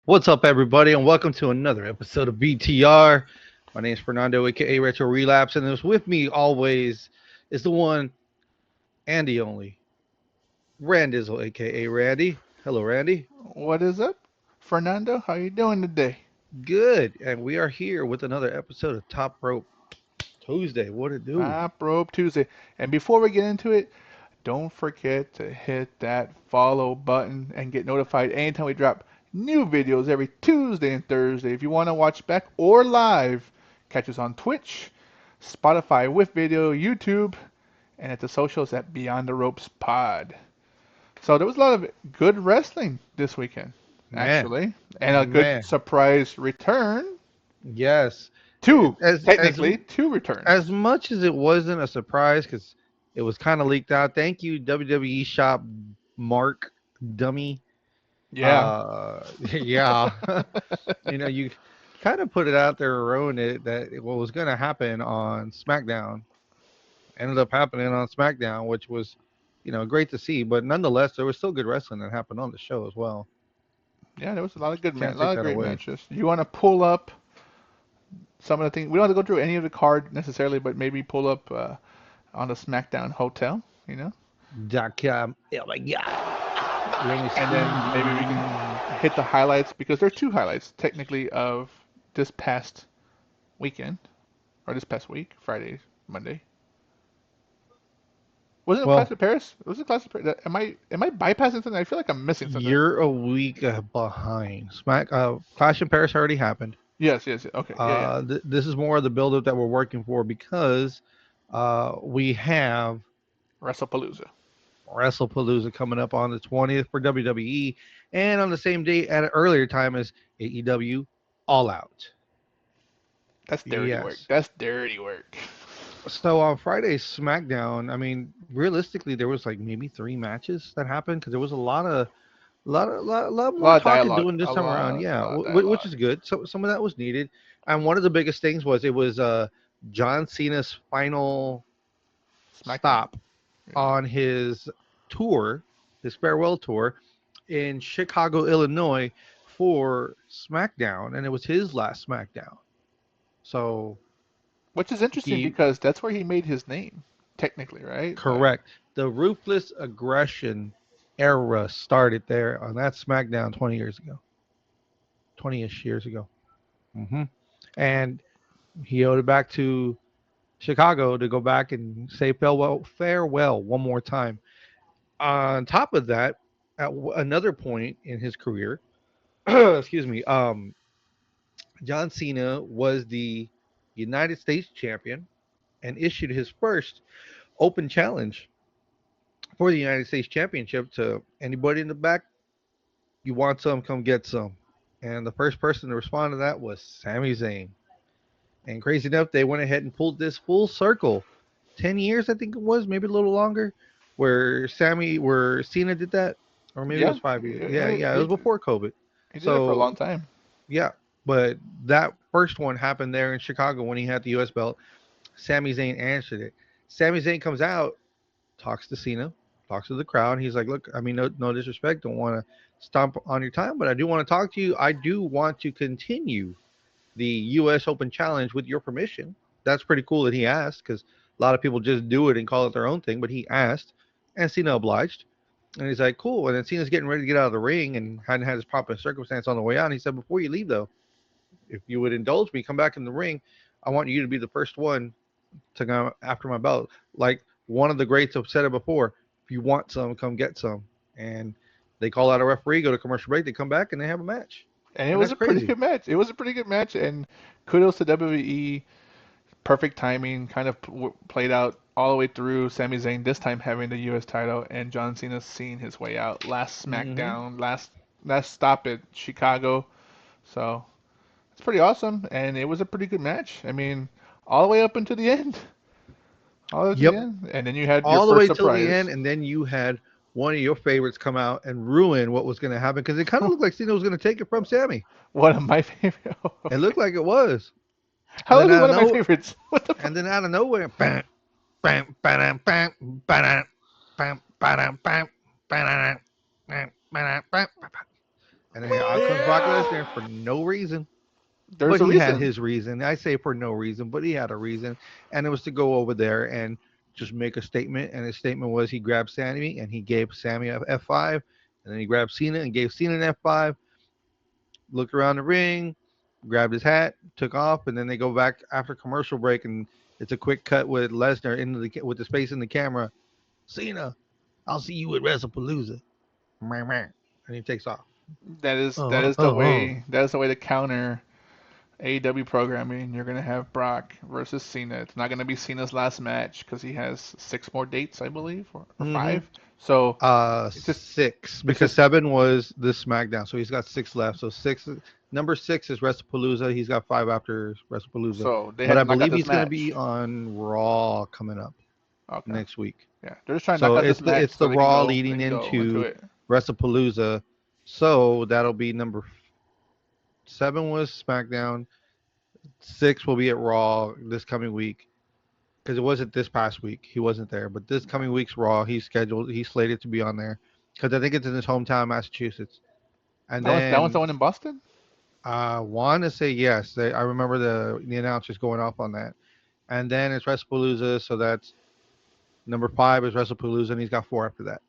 What's up, everybody, and welcome to another episode of BTR. My name is Fernando, aka Retro Relapse, and is with me always is the one and the only Randizzle, aka Randy. Hello, Randy. What is up, Fernando? How you doing today? Good, and we are here with another episode of Top Rope Tuesday. What it do? Robe Tuesday. And before we get into it, don't forget to hit that follow button and get notified anytime we drop new videos every Tuesday and Thursday. If you want to watch back or live, catch us on Twitch, Spotify with video, YouTube, and at the socials at Beyond the Ropes Pod. So there was a lot of good wrestling this weekend, Man, actually, and a good man, surprise return. yes. Two, As technically, two returns. as much as it wasn't a surprise because it was kind of leaked out. Thank you, WWE Shop Mark Dummy. Yeah. Yeah. You kind of put it out there, ruined it, what was going to happen on SmackDown ended up happening on SmackDown, which was, great to see. But nonetheless, there was still good wrestling that happened on the show as well. Yeah, there was a lot of a Can't take lot of that great away. matches. You want to pull up some of the things. We don't have to go through any of the card necessarily, but maybe pull up on the SmackDown hotel, you know, .com. Oh my God. Let me and then maybe we can see. hit the highlights because there are two highlights technically of this past weekend or this past week, Friday, Monday. Was it Clash Well, of Paris? Was it Clash of Paris? Am I bypassing something? I feel like I'm missing something. you're a week behind. Clash in Paris already happened. Yes, yes. Okay, yeah, yeah. This is more of the buildup that we're working for because we have WrestlePalooza. WrestlePalooza coming up on the 20th for WWE, and on the same day at an earlier time as AEW All Out. That's dirty work. Yes. That's dirty work. So on Friday's SmackDown, I mean, realistically, there was like maybe three matches that happened because there was a lot A more lot of talking dialogue. doing this time around. A Yeah, lot of which dialogue. is good. So some of that was needed, and one of the biggest things was it was John Cena's final SmackDown. stop Yeah. on his tour, his farewell tour in Chicago, Illinois for SmackDown, and it was his last SmackDown. So Which is interesting he because that's where he made his name, technically, right? correct. The ruthless aggression era started there on that SmackDown 20 years ago, 20ish years ago. hmm And he owed it back to Chicago to go back and say farewell one more time. On top of that, at another point in his career, excuse me, John Cena was the United States champion and issued his first open challenge for the United States Championship to anybody in the back. You want some, come get some. And the first person to respond to that was Sami Zayn. And crazy enough, they went ahead and pulled this full circle. 10 years, I think it was, maybe a little longer, where Cena did that. Or maybe it Yeah, was 5 years. Yeah, yeah, it was before COVID. he did it for a So long time. yeah, but that first one happened there in Chicago when he had the U.S. belt. Sami Zayn answered it. Sami Zayn comes out, talks to Cena, talks to the crowd. He's like, "Look, I mean, no disrespect, don't want to stomp on your time, but I do want to talk to you. I do want to continue the U.S. Open Challenge with your permission." That's pretty cool that he asked because a lot of people just do it and call it their own thing, but he asked, and Cena obliged. And he's like, "Cool." And then Cena's getting ready to get out of the ring and hadn't had his proper circumstance on the way out. And he said, "Before you leave, though, if you would indulge me, come back in the ring. I want you to be the first one to go after my belt." Like one of the greats have said it before. If you want some, come get some. And they call out a referee, go to commercial break, they come back and they have a match. And it And was that's a pretty crazy. good match. It was a pretty good match, and kudos to WWE. Perfect timing, kind of played out all the way through. Sami Zayn this time having the U.S. title, and John Cena seeing his way out. Last Mm-hmm. SmackDown, last stop at Chicago. So it's pretty awesome, and it was a pretty good match. I mean, all the way up until the end. All the way to the Yep. end. And then you had your All the first way till the end, surprise. and then you had one of your favorites come out and ruin what was going to happen because it kind of looked like Cena was going to take it from Sammy. One of my favorite. It Okay. looked like it was, and How then is he out one of of my no, favorites? What the and fuck? then out of nowhere, bam, bam, bam, bam, bam, bam, bam, bam, bam, bam, bam, bam, bam. And then out comes Brock Lesnar for no reason. There's But a he had reason. his reason. I say for no reason, but he had a reason. And it was to go over there and just make a statement. And his statement was he grabbed Sammy and he gave Sammy a F5. And then he grabbed Cena and gave Cena an F5. Looked around the ring, grabbed his hat, took off. And then they go back after commercial break. And it's a quick cut with Lesnar into with the space in the camera. Cena, I'll see you at WrestlePalooza. And he takes off. That is the Oh. way that is the way to counter AEW programming. You're gonna have Brock versus Cena. It's not gonna be Cena's last match because he has 6 more dates, I believe, or Mm-hmm. 5. So it's just Six it's because just seven was this SmackDown, so he's got six left. So number six is WrestlePalooza. He's got five after WrestlePalooza, so they but had I to knock out believe this he's going to be match. on Raw coming up Okay. next week. Yeah, they're just trying to knock So out this match it's so the Raw they leading can go into into it. WrestlePalooza. So that'll be number seven was SmackDown. Six will be at Raw this coming week because it wasn't this past week. He wasn't there, but this Yeah. coming week's Raw. He's scheduled. He's slated to be on there because I think it's in his hometown, Massachusetts. And That one's the then one in Boston. want to say yes. I remember the announcers going off on that. And then it's WrestlePalooza, so that's number five is WrestlePalooza, and he's got four after that.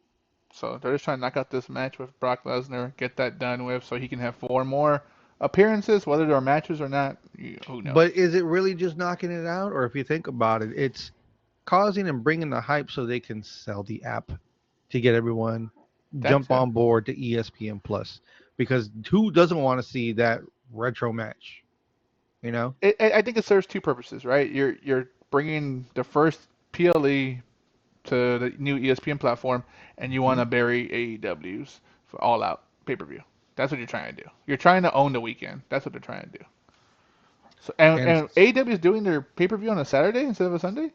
So they're just trying to knock out this match with Brock Lesnar, get that done with, so he can have 4 more appearances, whether they're matches or not. Who knows? But is it really just knocking it out, or if you think about it, it's causing and bringing the hype so they can sell the app to get everyone That jump too. on board to ESPN Plus? Because who doesn't want to see that retro match? You know, I think it serves two purposes, right? You're bringing the first PLE to the new ESPN platform, and you want hmm to bury AEW's for All Out pay-per-view. That's what you're trying to do. You're trying to own the weekend. That's what they're trying to do. So and and AEW is doing their pay-per-view on a Saturday instead of a Sunday.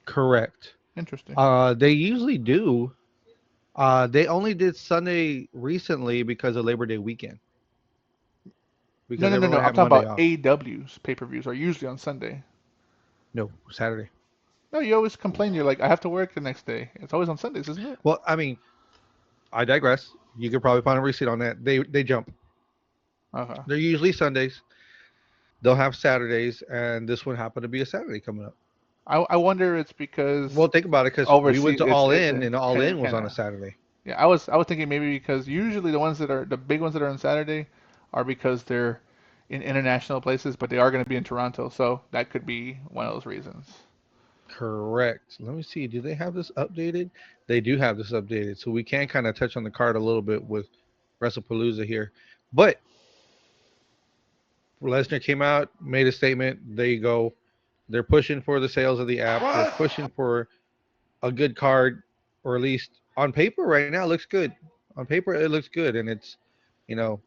correct. Interesting. They usually do. They only did Sunday recently because of Labor Day weekend, No, because no, no, no. everyone I'm had talking Monday about off. AEW's pay-per-views are usually on Sunday. No, Saturday. No, you always complain. You're like, I have to work the next day. It's always on Sundays, isn't it? Well, I mean, I digress. You could probably find a receipt on that. They jump. Okay. They're usually Sundays. They'll have Saturdays, and this one happened to be a Saturday coming up. I wonder it's because Well, think about it, because we went overseas to it's All it In, and All In was kind on a of. Saturday. Yeah, I was thinking maybe because usually the ones that are the big ones that are on Saturday are because they're in international places, but they are going to be in Toronto, so that could be one of those reasons. Correct. Let me see. Do they have this updated? They do have this updated, so we can kind of touch on the card a little bit with WrestlePalooza here. But Lesnar came out, made a statement. There you go. They're pushing for the sales of the app. They're pushing for a good card, or at least on paper right now it looks good. On paper it looks good, and it's you know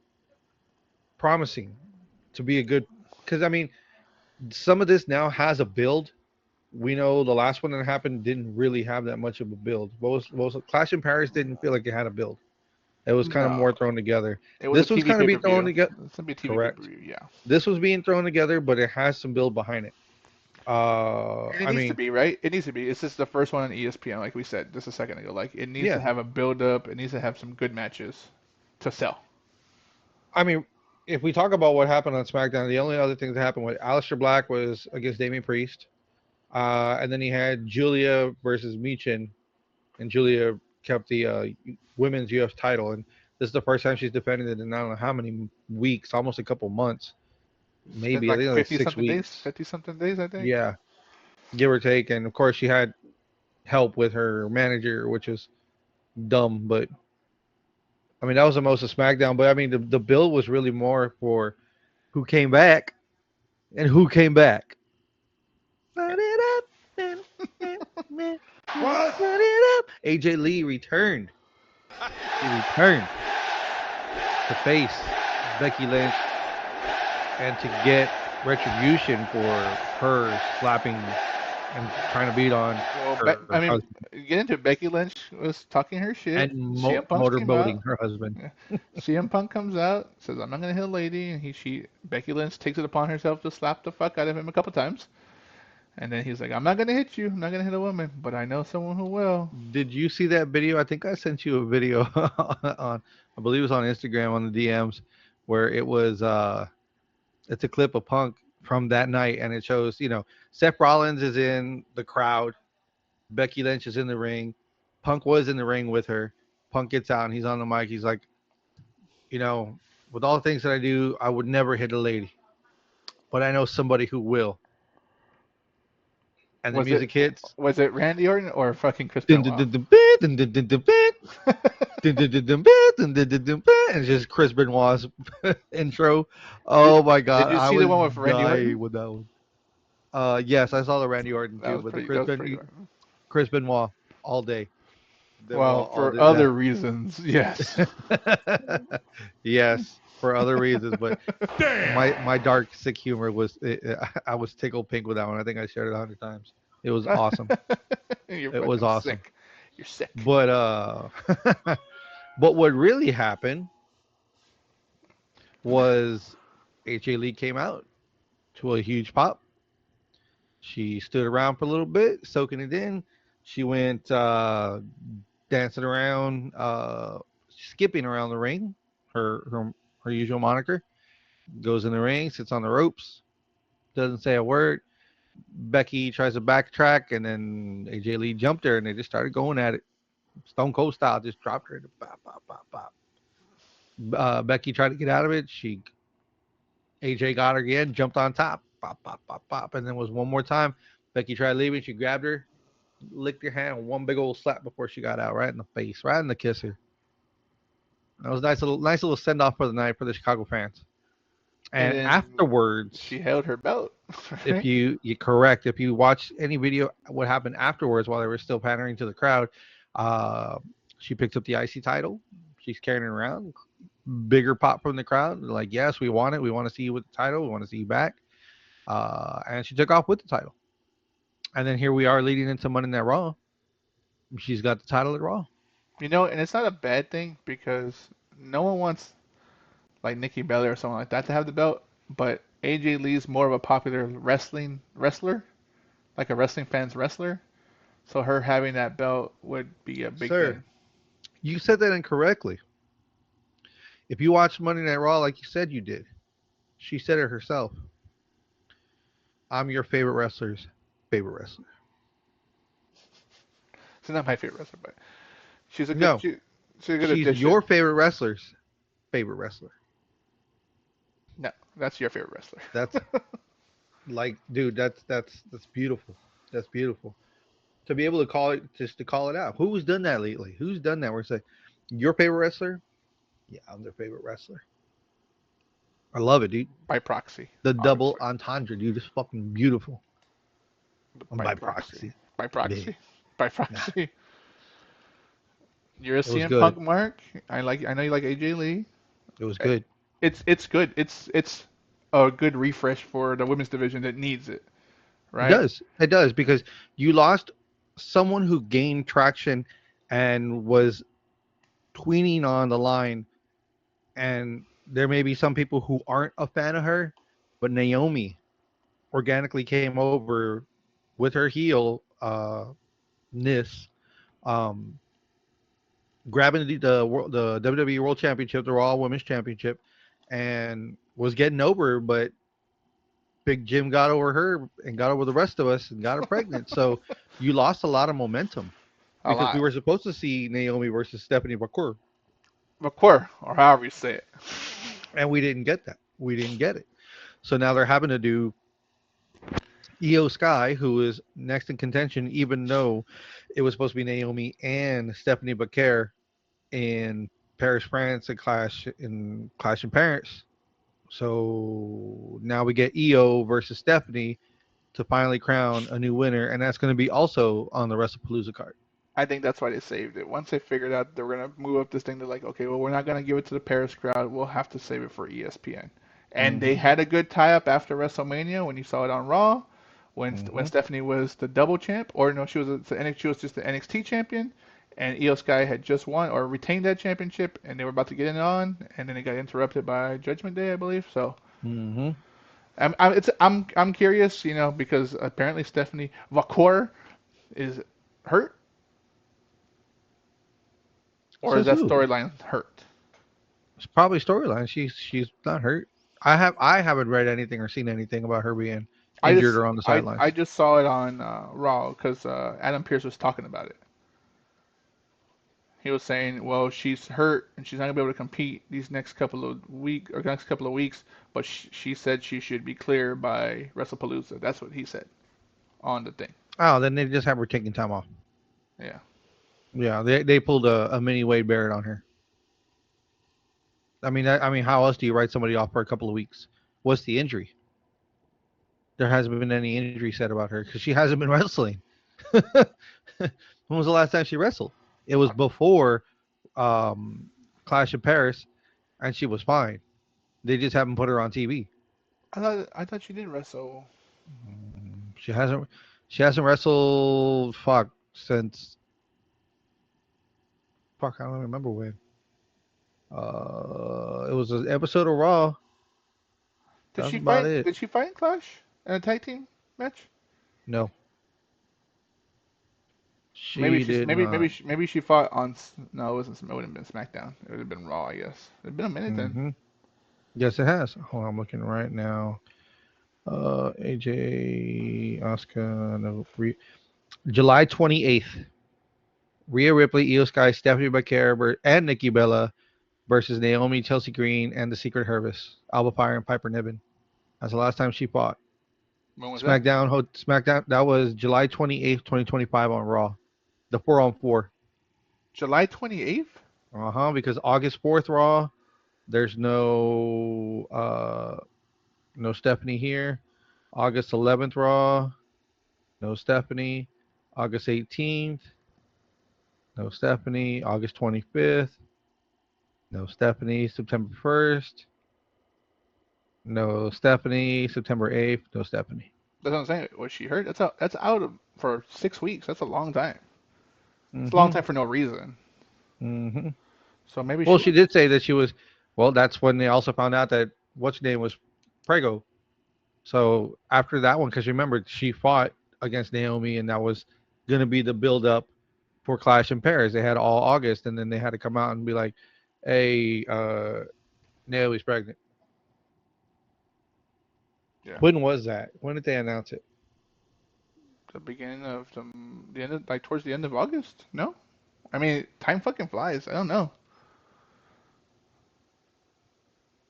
promising to be a good. Because I mean, some of this now has a build. We know the last one that happened didn't really have that much of a build. What was Clash in Paris didn't feel like it had a build. It was kind of No, more thrown together. it was a This one's TV kind of pay being per thrown view. together. It's gonna be a TV pay per Correct. view, yeah. This was being thrown together, but it has some build behind it. And it I needs to mean, be, right? It needs to be. It's just the first one on ESPN, like we said just a second ago. Like it needs to yeah. have a build up. It needs to have some good matches to sell. I mean, if we talk about what happened on SmackDown, the only other thing that happened was Aleister Black was against Damian Priest, and then he had Julia versus Michin, and Julia kept the women's UFC title, and this is the first time she's defended it in I don't know how many weeks, almost a couple months, It's been maybe I like think like 50 six something days, weeks, 50 something days, I think. yeah, give or take, and of course she had help with her manager, which is dumb, but I mean that was the most of SmackDown, but I mean the bill was really more for who came back and who came back. Run it up. Run it up. AJ Lee returned. He returned to face Becky Lynch and to get retribution for her slapping and trying to beat on Well, her I mean, husband get into it. Becky Lynch was talking her and shit. CM Punk came motorboating out. her husband. Yeah. CM Punk comes out, says, "I'm not gonna hit a lady," and Becky Lynch takes it upon herself to slap the fuck out of him a couple times. And then he's like, I'm not gonna hit you. I'm not gonna hit a woman, but I know someone who will. Did you see that video? I think I sent you a video on, I believe it was on Instagram on the DMs, where it's a clip of Punk from that night, and it shows, Seth Rollins is in the crowd, Becky Lynch is in the ring, Punk was in the ring with her. Punk gets out and he's on the mic. He's like, you know, with all the things that I do, I would never hit a lady, but I know somebody who will. And the Was it music hits. was it Randy Orton or fucking Chris Dun, dun, Benoit? dun, dun, dun, dun, dun, dun, dun, dun. Dun, dun, dun, dun, dun, dun, dun, dun, dun, and it's just Chris Benoit's intro. Did Oh my Did god, you I see the was one with Randy dying Orton? with that one. Yes, I saw the Randy Orton That too, was but the pretty. That was pretty good. Chris Benoit all day. Well, Benoit all for day. other reasons, yes. Yes, for other reasons, but my Damn! my dark sick humor was I was tickled pink with that one. I think I shared it 100 times. It was awesome. You're It was fucking awesome. sick. You're sick. But but what really happened was AJ Lee came out to a huge pop. She stood around for a little bit, soaking it in. She went dancing around, skipping around the ring. Her usual moniker. Goes in the ring, sits on the ropes, doesn't say a word. Becky tries to backtrack, and then AJ Lee jumped her, and they just started going at it. Stone Cold style, just dropped her. Bop, bop, bop, bop. Becky tried to get out of it. AJ got her again, jumped on top, pop, pop, pop, pop, and then was one more time. Becky tried leaving. She grabbed her, licked her hand, and one big old slap before she got out, right in the face, right in the kisser. That was a nice little send off for the night for the Chicago fans. And And then she afterwards, held her belt, if right? you correct, if you watch any video, what happened afterwards while they were still pandering to the crowd, uh, she picks up the IC title. She's carrying it around. Bigger pop from the crowd. They're like, yes, we want it. We want to see you with the title. We want to see you back. And she took off with the title. And then here we are leading into Monday Night Raw. She's got the title at Raw. And it's not a bad thing because no one wants like Nikki Bella or someone like that to have the belt, but AJ Lee's more of a popular wrestling wrestler, like a wrestling fan's wrestler. So her having that belt would be a big Sir, thing. you said that incorrectly. If you watched Monday Night Raw like you said you did, she said it herself. I'm your favorite wrestler's favorite wrestler. She's not my favorite wrestler, but she's a good No, she's a good she's your addition. favorite wrestler's favorite wrestler. No, that's your favorite wrestler. That's like, dude, that's beautiful. That's beautiful. To be able to call it, just to call it out. Who's done that lately? Who's done that? Where it's like, your favorite wrestler? Yeah, I'm their favorite wrestler. I love it, dude. By proxy, The double obviously. entendre, dude, is fucking beautiful. I'm By by proxy. proxy. By Yeah, proxy. By nah, proxy. You're a it was CM good. Punk Mark. I know you like AJ Lee. It was Uh, good. It's good. It's a good refresh for the women's division that needs it, It right? does. It does because you lost someone who gained traction and was tweening on the line. And there may be some people who aren't a fan of her, but Naomi organically came over with her heel ness, um, grabbing the WWE World Championship, the Raw Women's Championship, and was getting over. But Big Jim got over her and got over the rest of us and got her pregnant. So you lost a lot of momentum A because we lot. were supposed to see Naomi versus Stephanie McCool, McClure, or however you say it. and we didn't get that. We didn't get it. So now they're having to do Io Sky, who is next in contention, even though it was supposed to be Naomi and Stephanie Becker in Paris, France, and Clash in Paris. So now we get Io versus Stephanie to finally crown a new winner, and that's going to be also on the WrestlePalooza card. I think that's why they saved it. Once they figured out they were gonna move up this thing, they're like, okay, well, we're not gonna give it to the Paris crowd. We'll have to save it for ESPN. And they Mm-hmm. had a good tie up after WrestleMania when you saw it on Raw, when Mm-hmm. Stephanie was the double champ, or no, she was just the NXT champion, and Io Sky had just won or retained that championship, and they were about to get it on, and then it got interrupted by Judgment Day, I believe. So Mm-hmm. I'm curious, because apparently Stephanie Vakor is hurt, or is Says that who? storyline hurt? It's probably storyline. She's not hurt. I haven't read anything or seen anything about her being I injured just or on the I sidelines. just saw it on Raw because Adam Pearce was talking about it. He was saying, well, she's hurt and she's not gonna be able to compete these next couple of weeks, but she said she should be clear by WrestlePalooza. That's what he said on the thing. Oh, then they just have her taking time off. Yeah. Yeah, they pulled a mini Wade Barrett on her. I mean, how else do you write somebody off for a couple of weeks? What's the injury? There hasn't been any injury said about her because she hasn't been wrestling. When was the last time she wrestled? It was I, before um, Clash of Paris, and she was fine. They just haven't put her on TV. I thought she did wrestle. She hasn't wrestled since I don't remember when. It was an episode of Raw. Did That's she about fight? it. Did she fight in Clash in a tag team match? No, Maybe she she's did not. maybe she fought on. No, it wasn't. It wouldn't have been SmackDown. It would have been Raw, I guess. It'd been a minute then. Hmm. Yes, it has. Hold on, I'm looking right now. AJ, Oscar, no, July 28th. Rhea Ripley, Io Sky, Stephanie McCare, and Nikki Bella versus Naomi, Chelsea Green, and the Secret Service, Alba Fire and Piper Niven. That's the last time she fought. When was that? SmackDown. That was July 28th, 2025 on Raw. The 4-on-4. July 28th. Because August 4th Raw, there's no Stephanie here. August 11th Raw, no Stephanie. August 18th, no Stephanie. August 25th, no Stephanie. September 1st, no Stephanie. September 8th, no Stephanie. That's what I'm saying. Was she hurt? That's out for 6 weeks. That's a long time. It's a long Mm-hmm. time for no reason. Mm-hmm. So maybe Well, she she was. did say that she was. Well, that's when they also found out that what's her name was Prego. So after that one, because remember she fought against Naomi, and that was gonna be the build up for Clash in Paris. They had all August, and then they had to come out and be like, "Hey, Naomi's pregnant." Yeah. When was that? When did they announce it? The beginning of the end of, like towards the end of August. No. I mean, time fucking flies. I don't know.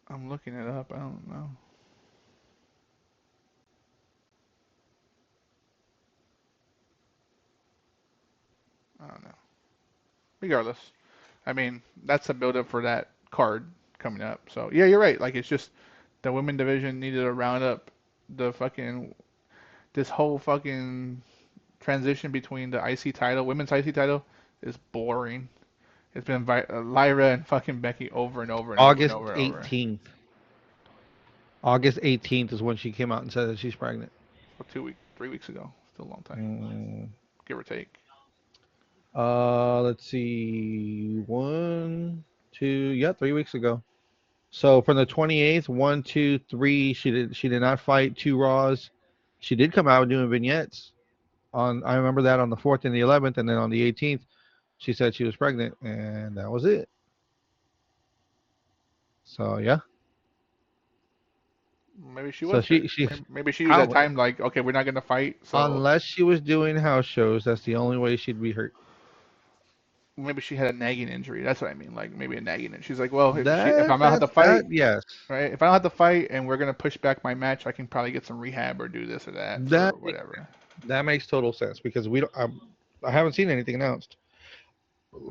I'm looking it up. I don't know. I don't know. Regardless, I mean, that's a build up for that card coming up. So yeah, you're right. Like it's just the women division needed to round up the fucking this whole fucking transition between the IC title, women's IC title, is boring. It's been Lyra and fucking Becky over and over and over and August over and over 18th. August 18th is when she came out and said that she's pregnant. for 2 weeks, 3 weeks ago. Still a long time, Mm, give or take. let's see. One, two, yeah, 3 weeks ago. So from the 28th, one, two, three, she did not fight two Raws. She did come out doing vignettes on. I remember that on the 4th and the 11th, and then on the 18th, she said she was pregnant, and that was it. So yeah, Maybe she so was hurt. she Maybe she used that how time like, okay, we're not gonna fight, so unless she was doing house shows, that's the only way she'd be hurt. maybe she had a nagging injury. That's what I mean. Like maybe a nagging. She's like, well, if That I'm gonna have that to that fight, yes, right? If I don't have to fight and we're gonna push back my match, I can probably get some rehab or do this or that for that makes whatever. that makes total sense because we don't. I haven't seen anything announced.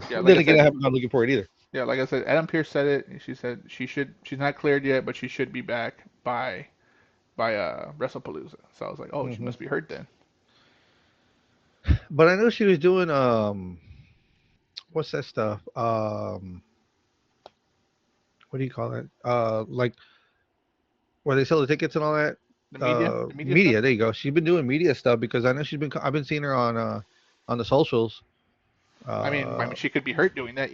Yeah, like Then I again, I said, haven't gone looking for it either. yeah, like I said, Adam Pearce said it. She said she's not cleared yet, but she should be back by WrestlePalooza. So I was like, oh, she Hmm. must be hurt then. But I know she was doing what's that stuff? What do you call it? Like where they sell the tickets and all that. The media stuff. Media. There you go. She's been doing media stuff because I know she's been. I've been seeing her on the socials. I mean, she could be hurt doing that.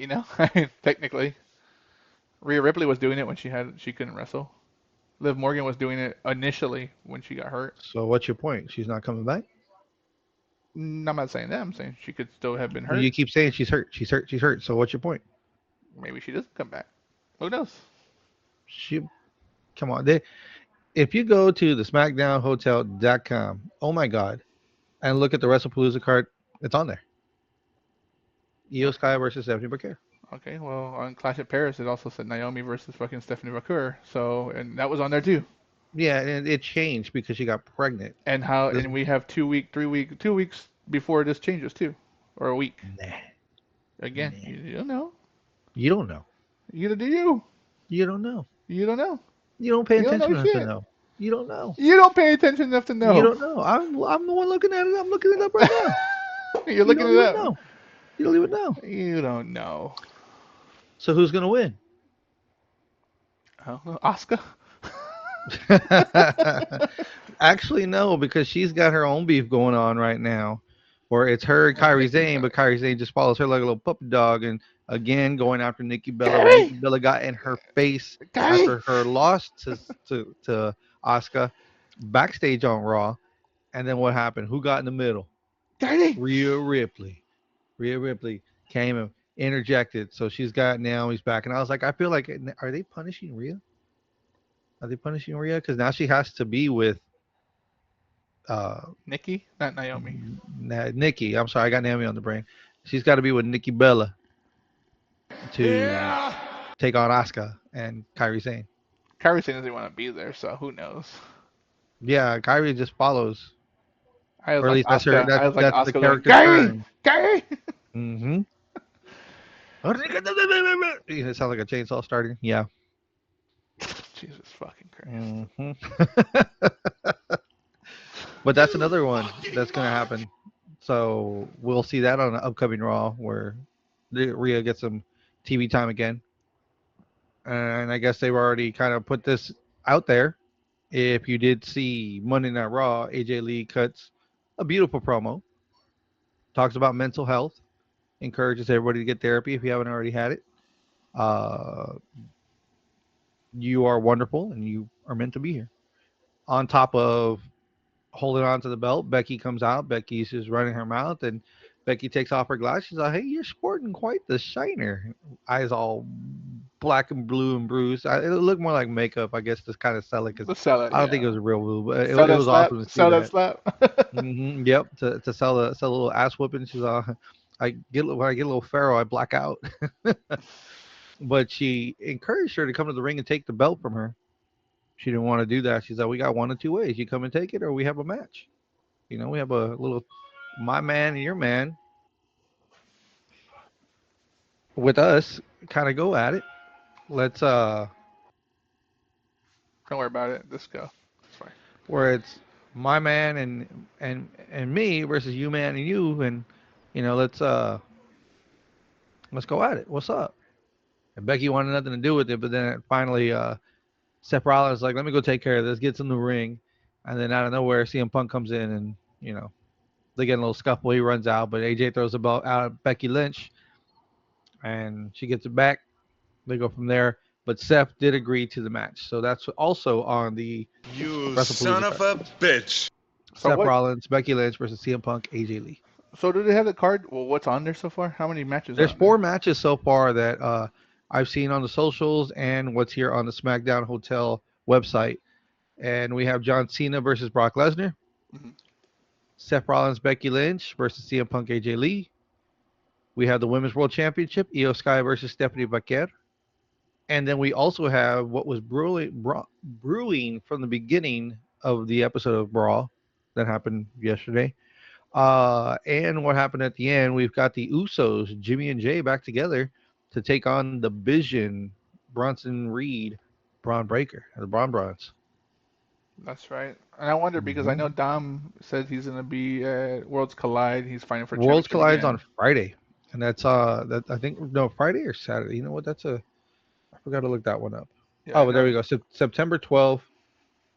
Technically, Rhea Ripley was doing it when she couldn't wrestle. Liv Morgan was doing it initially when she got hurt. So what's your point? She's not coming back? I'm not saying that. I'm saying she could still have been You hurt. keep saying she's hurt. She's hurt. She's hurt. So what's your point? Maybe she doesn't come back. Who knows? She come on. If you go to the SmackDownHotel.com, oh my God, and look at the WrestlePalooza card, it's on there. Io Okay. Sky versus Stephanie Booker. Okay. Well, on Clash at Paris, it also said Naomi versus fucking Stephanie McClure. So, and that was on there too. Yeah, and it changed because she got pregnant. And how? This And we have 2 week, 3 week, 2 weeks before this changes too, or a week. nah, Again, nah. you don't know. You don't know. Either do you. You don't know. You don't know. You don't pay You don't attention know enough to shit. know. You don't know. You don't pay attention enough to You know. don't know. I'm the one looking at it. I'm looking it up right now. You're You looking don't it even up. know. You don't even know. You don't know. So who's gonna win? I don't know. Oscar. Actually, no, because she's got her own beef going on right now, where it's her and And Kyrie Nikki Zane, got but Kyrie Zane just follows her like a little puppy dog, and again going after Nikki Bella when Nikki Kyrie! Bella got in her face Kyrie! after her loss to Asuka backstage on Raw, and then what happened? Who got in the middle? Kyrie! Rhea Ripley. Rhea Ripley came and interjected, so she's got Naomi's back, and I was like, I feel like are they punishing Rhea? Are they punishing Rhea? Because now she has to be with uh, Nikki? Not Naomi. Nikki. I'm sorry, I got Naomi on the brain. She's got to be with Nikki Bella to Yeah. take on Asuka and Kyrie Sane. Kyrie saying doesn't want to be there, so who knows? Yeah, Kyrie just follows, I was or at like least that's her. Oscar. I was like That's the Oscar going, character Kyrie! turn. Kyrie! Mm-hmm. It sounds like a chainsaw starting. Yeah. Jesus fucking Christ. Mm-hmm. But that's another one that's gonna happen. So we'll see that on an upcoming Raw where Rhea gets some TV time again. And I guess they've already kind of put this out there. If you did see Monday Night Raw, AJ Lee cuts a beautiful promo, talks about mental health, encourages everybody to get therapy if you haven't already had it. Uh, you are wonderful and you are meant to be here. On top of holding on to the belt, Becky comes out. Becky's just running her mouth, and Becky takes off her glasses. She's like, "Hey, you're sporting quite the shiner." Eyes all black and blue and bruised. It looked more like makeup, I guess, to kind of sell it because Let's sell it, I don't think yeah. it was a real move, but Sell it that was slap. awesome to see Sell that that. slap. Yep, to sell a little ass whooping. She's I get when I get a little pharaoh, I black out. But she encouraged her to come to the ring and take the belt from her. She didn't want to do that. She said, "We got one of two ways: you come and take it, or we have a match." We have a little my man and your man with us kind of go at it. Let's Don't worry about it. Let's go. It's fine. where it's my man and me versus you man and you and let's go at it. What's up? And Becky wanted nothing to do with it, but then finally Seth Rollins was like, "Let me go take care of this." Gets in the ring, and then out of nowhere, CM Punk comes in and they get in a little scuffle. He runs out, but AJ throws the belt out at Becky Lynch, and she gets it back. They go from there. But Seth did agree to the match, so that's also on the You son WrestlePalooza of card. a bitch. So Seth what? Rollins, Becky Lynch versus CM Punk, AJ Lee. So do they have the card? Well, what's on there so far? How many matches are There's on there? four matches so far that I've seen on the socials and what's here on the SmackDown Hotel website. And we have John Cena versus Brock Lesnar, Hmm. Seth Rollins, Becky Lynch versus CM Punk, AJ Lee. We have the Women's World Championship, Io Sky versus Stephanie Baker. And then we also have what was brewing from the beginning of the episode of Brawl that happened yesterday. And what happened at the end, we've got the Usos, Jimmy and Jay, back together to take on the Vision, Bronson Reed, Braun Breaker, the Braun Bronze. That's right. And I wonder because I Hmm. know Dom said he's gonna be at Worlds Collide. He's fighting for Worlds championship collides on again. Friday, and that's that I think no Friday or Saturday. You know what? I forgot to look that one up. Yeah, Oh, I but there we know. go. September 12th,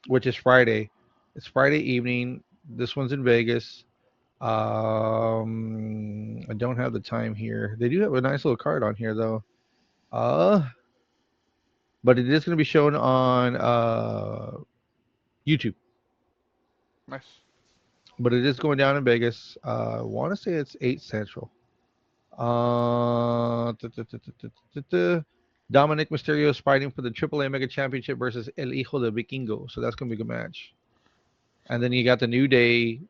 which is Friday. It's Friday evening. This one's in Vegas. I don't have the time here. They do have a nice little card on here though. Uh, but it is going to be shown on YouTube. Nice. But it is going down in Vegas. I want to say it's 8 Central. Dominic Mysterio is fighting for the AAA Mega Championship versus El Hijo de Vikingo. So that's going to be a good match. And then you got the New Day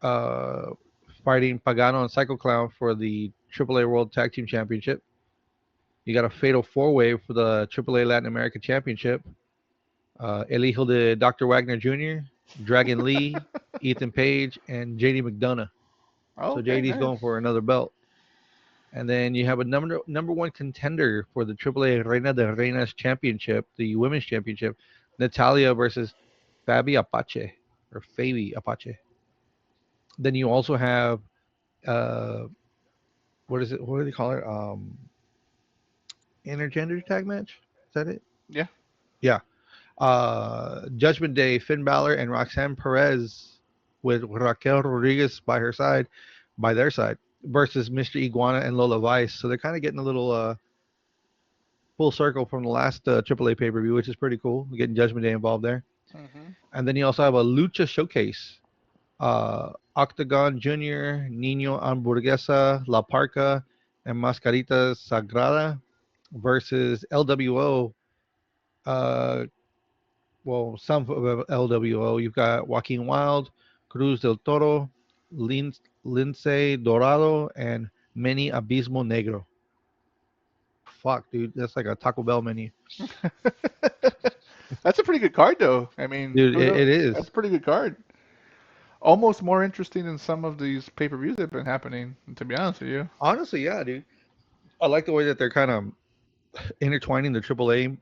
uh, fighting Pagano and Psycho Clown for the AAA World Tag Team Championship. You got a fatal four way for the AAA Latin America Championship. El Hijo de Dr. Wagner Jr., Dragon Lee, Ethan Page, and JD McDonough. So Okay, JD's going nice. for another belt. And then you have a number one contender for the AAA Reina de Reinas Championship, the Women's Championship, Natalia versus Fabi Apache or Fabi Apache. Then you also have uh, what is it? What do they call it? Intergender tag match. Is that it? Yeah. Yeah. Judgment Day, Finn Balor and Roxanne Perez with Raquel Rodriguez by their side, versus Mr. Iguana and Lola Vice. So they're kind of getting a little full circle from the last AAA pay per view, which is pretty cool. Getting Judgment Day involved there, Hmm. and then you also have a Lucha Showcase. Octagon Junior, Nino Hamburguesa, La Parca, and Mascarita Sagrada versus LWO. Uh, some of LWO. You've got Joaquin Wild, Cruz del Toro, Lince Dorado, and Manny Abismo Negro. Fuck, dude, that's like a Taco Bell menu. That's a pretty good card, though. I mean, Dude, who knows? it That's is. a pretty good card. Almost more interesting than some of these pay-per-views that have been happening, to be honest with you. Honestly, yeah, dude. I like the way that they're kind of intertwining the AAA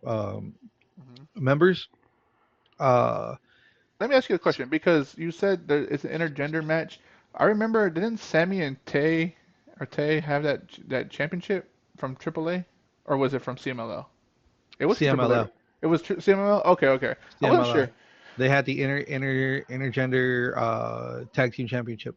Hmm. members. Uh, Let me ask you a question because you said that it's an intergender match. I remember, didn't Sammy and Tay have that championship from AAA, or was it from CMLL? It was from AAA. CMLL, It was CMLL. Okay, okay. I wasn't CMLL. sure. They had the intergender tag team championship.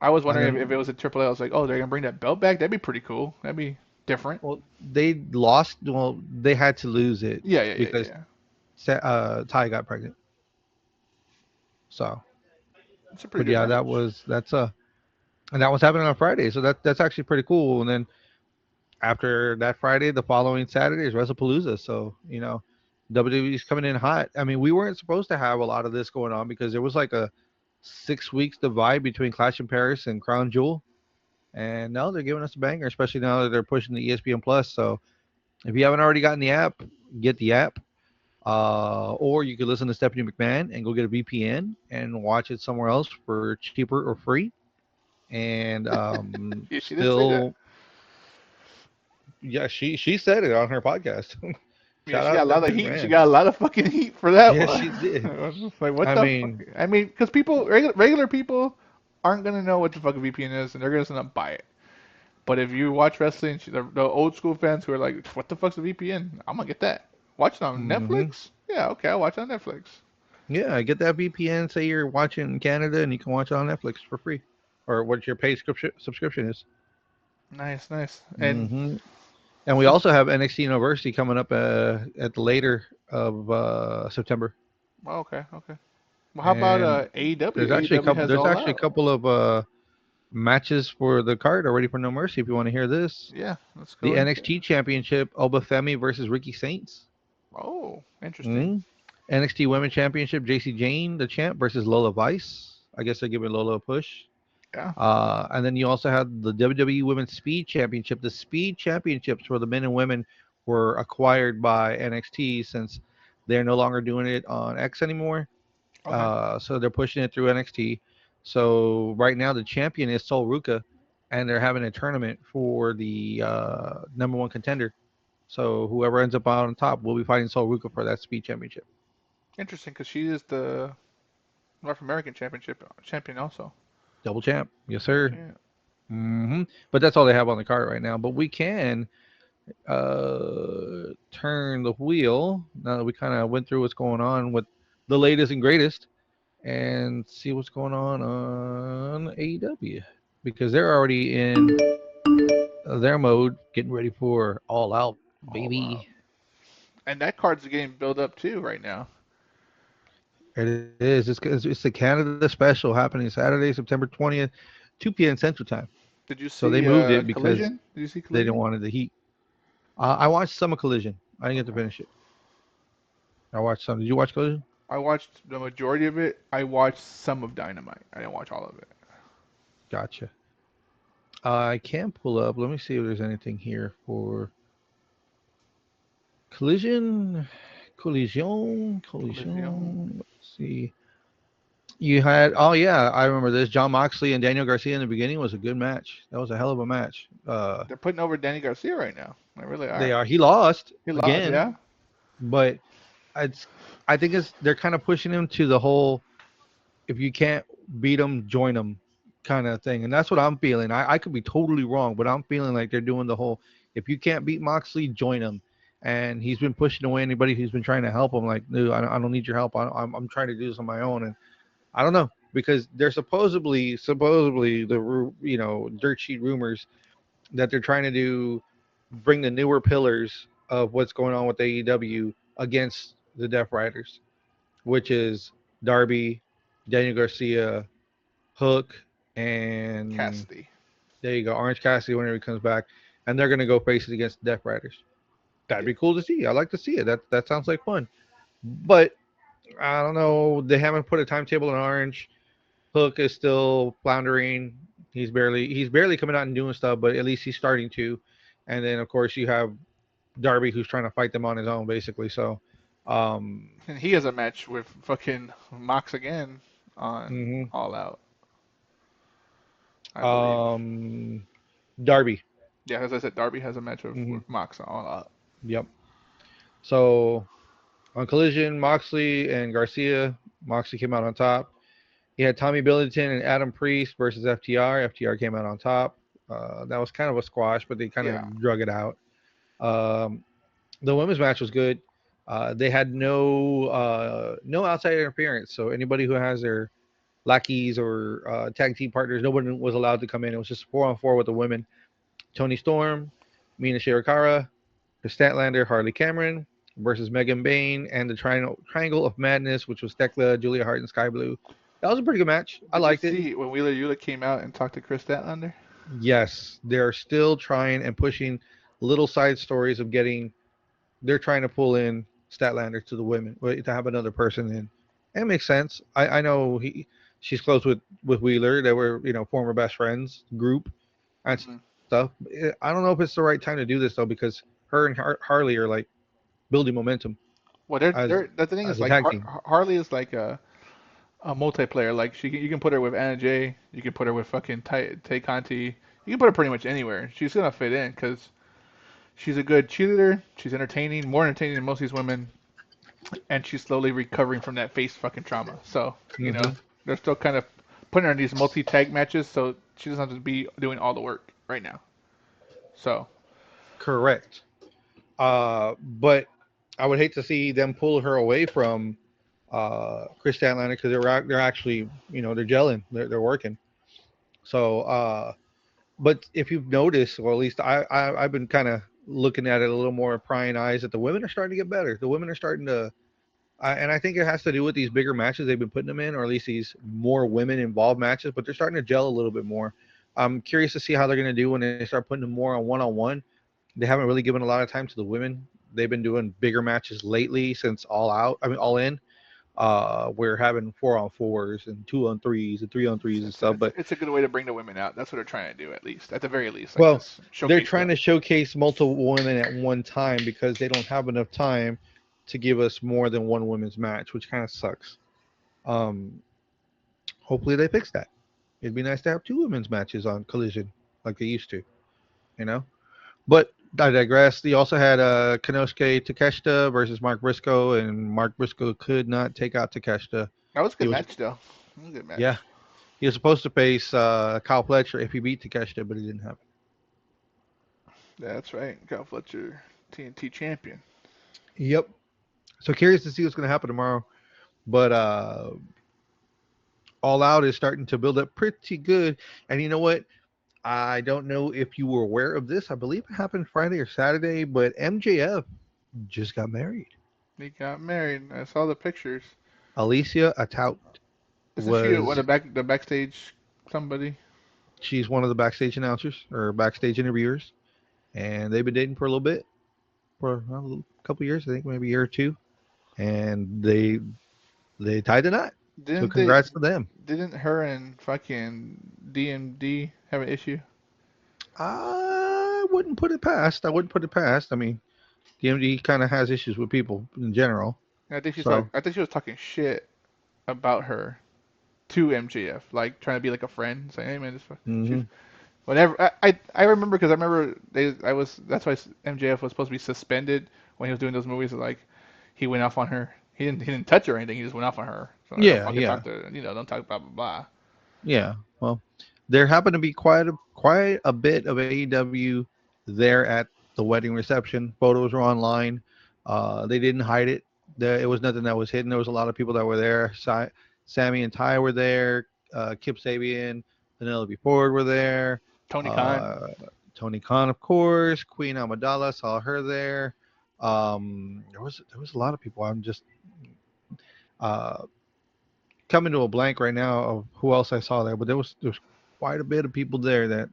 I was And wondering if it then, was a AAA. I was like, oh, they're gonna bring that belt back. That'd be pretty cool. That'd be different. well, they lost. Well, they had to lose it Yeah, yeah, yeah, because yeah. Ty got pregnant. So, It's a pretty but good yeah, match. and that was happening on Friday. So that's actually pretty cool. And then after that Friday, the following Saturday is WrestlePalooza. So WWE's coming in hot. I mean, we weren't supposed to have a lot of this going on because there was like a 6 weeks divide between Clash in Paris and Crown Jewel, and now they're giving us a banger, especially now that they're pushing the ESPN Plus. So if you haven't already gotten the app, get the app. Or you could listen to Stephanie McMahon and go get a VPN and watch it somewhere else for cheaper or free. And Yeah, she did say that. still, yeah, she said it on her podcast. Yeah, Shout she out got a lot of Stephanie heat. She McMahon. got a lot of fucking heat for that Yes, one. she did. I was just like, what I the fuck? mean, I mean, because people, regular people, aren't gonna know what the fuck a VPN is, and they're gonna end up buy it. But if you watch wrestling, the old school fans who are like, what the fuck's a VPN? I'm gonna get that. Watch it on hmm Netflix? Yeah, okay, I'll watch it on Netflix. yeah, get that VPN. Say you're watching in Canada, and you can watch it on Netflix for free, or what your paid subscription is. Nice, nice. And hmm And we since, also have NXT University coming up at the later of September, well, okay, okay. Well, how about and AEW? AEW has there's All actually a Out. couple of matches for the card already for No Mercy. If you want to hear this, Yeah, let's the go into it. NXT Championship, Oba Femi versus Ricky Saints. Oh, interesting. Mm. NXT Women's Championship, JC Jane, the champ, versus Lola Vice. I guess they're giving Lola a push. Yeah. And then you also had the WWE Women's Speed Championship. The Speed Championships for the men and women were acquired by NXT since they're no longer doing it on X anymore. Okay. So they're pushing it through NXT. So right now the champion is Sol Ruka, and they're having a tournament for the number one contender. So whoever ends up on top will be fighting Sol Ruka for that Speed Championship. Interesting, because she is the North American Championship champion also. Double champ, yes Double sir. champ. But that's all they have on the card right now. But we can turn the wheel now that we kind of went through what's going on with the latest and greatest, and see what's going on AEW, because they're already in their mode getting ready for All Out, All baby. out. And that card's getting built up too right now. It is. It's the Canada special happening Saturday, September 20th, 2 p.m. Central Time. Did you So they see moved it because Collision? Did you see they didn't Collision? want the heat. I watched some of Collision. I didn't get to Okay. finish it. I watched some. Did you watch Collision? I watched the majority of it. I watched some of Dynamite. I didn't watch all of it. Gotcha. I can pull up. Let me see if there's anything here for Collision. Collision. Collision. Collision. Let's see. You had. Oh yeah, I remember this. John Moxley and Daniel Garcia in the beginning was a good match. That was a hell of a match. They're putting over Danny Garcia right now. They really They are. are. He lost He lost, again, yeah. but it's. I think it's they're kind of pushing him to the whole if you can't beat them, join them kind of thing. And that's what I'm feeling. I could be totally wrong, but I'm feeling like they're doing the whole if you can't beat Moxley, join him. And he's been pushing away anybody who's been trying to help him. Like, no, I don't need your help. I'm trying to do this on my own. And I don't know because there's supposedly the dirt sheet rumors that they're trying to do bring the newer pillars of what's going on with AEW against the Death Riders, which is Darby, Daniel Garcia, Hook, and Cassidy. there you go, Orange Cassidy whenever he comes back, and they're gonna go face it against the Death Riders. That'd Yeah. be cool to see. I like to see it. That sounds like fun. But I don't know. They haven't put a timetable on Orange. Hook is still floundering. He's barely coming out and doing stuff, but at least he's starting to. And then of course you have Darby who's trying to fight them on his own basically. So, um, And he has a match with fucking Mox again on mhm. All Out, I believe. um, Darby. Yeah, as I said, Darby has a match Hmm. with Mox on All Out. Yep. So on Collision, Moxley and Garcia. Moxley came out on top. He had Tommy Billington and Adam Priest versus FTR. FTR came out on top. That was kind of a squash, but they kind Yeah. of drug it out. Um, the women's match was good. They had no outside interference, so anybody who has their lackeys or tag team partners, nobody was allowed to come in. It was just 4-on-4 with the women. Tony Storm, Mina Shirakawa, Statlander, Harley Cameron versus Megan Bain, and the Triangle of Madness, which was Thekla, Julia Hart, and Sky Blue. That was a pretty good match. I Did you liked it. see when Wheeler Yuta came out and talked to Chris Statlander? Yes, they're still trying and pushing little side stories of getting. They're trying to pull in Statlander to the women to have another person in. And it makes sense. I know she's close with Wheeler. They were former best friends group and Hmm. stuff. I don't know if it's the right time to do this though because her and Harley are like building momentum Well, as the thing as is a like tag team. Harley is like a multiplayer. Like you can put her with Anna Jay, you can put her with fucking Tay Conti, you can put her pretty much anywhere. She's gonna fit in because she's a good cheerleader. She's entertaining, more entertaining than most of these women, and she's slowly recovering from that face fucking trauma. So Hmm. they're still kind of putting her in these multi tag matches, so she doesn't have to be doing all the work right now. So Correct. But I would hate to see them pull her away from Chris Statlander because they're actually they're gelling, they're working. So, but if you've noticed, or at least I've been kind of looking at it a little more prying eyes that the women are starting to get better. The women are starting to, and I think it has to do with these bigger matches they've been putting them in, or at least these more women involved matches. But they're starting to gel a little bit more. I'm curious to see how they're going to do when they start putting them more on one. They haven't really given a lot of time to the women. They've been doing bigger matches lately since All Out. I mean, All In. We're having 4-on-4s and 2-on-3s and 3-on-3s and stuff. But it's a good way to bring the women out. That's what they're trying to do, at least, at the very least, like well, just they're showcase trying them. to showcase multiple women at one time because they don't have enough time to give us more than one women's match, which kind of sucks. Um, hopefully they fix that. It'd be nice to have two women's matches on Collision like they used to, you know. But I digress. They also had Konosuke Takeshita versus Mark Briscoe, and Mark Briscoe could not take out Takeshita. That was a He good was, match, though. It was a good yeah, match. he was supposed to face Kyle Fletcher if he beat Takeshita, but it didn't happen. That's right. Got Fletcher, TNT champion. Yep. So curious to see what's going to happen tomorrow. But All Out is starting to build up pretty good. And you know what? I don't know if you were aware of this. I believe it happened Friday or Saturday, but MJF. just got married. He got married. I saw the pictures. Alicia Atout Isn't she what was the backstage somebody? she's one of the backstage announcers or backstage interviewers, and they've been dating for a little bit, for a couple years, I think maybe a year or two, and they tied the knot. So Didn't they? congrats to them. Didn't her and fucking DMD have an issue? I wouldn't put it past. I wouldn't put it past. I mean, DMD kind of has issues with people in general. I think she's like So, I think she was talking shit about her to MJF, like trying to be like a friend, saying, "Hey man, this she's hmm whatever." I remember because I remember I was that's why MJF was supposed to be suspended when he was doing those movies. Like he went off on her. He didn't touch her or anything. He just went off on her. So like, don't yeah, fucking yeah. talk to don't talk blah blah blah. Yeah. Well, there happened to be quite a bit of AEW there at the wedding reception. Photos were online. They didn't hide it. It was nothing that was hidden. There was a lot of people that were there. Sammy and Ty were there. Kip Sabian, Penelope Ford were there. Tony Khan. Uh, Tony Khan, of course. Queen Amidala, saw her there. There was a lot of people. I'm just uh, coming to a blank right now of who else I saw there, but there was quite a bit of people there that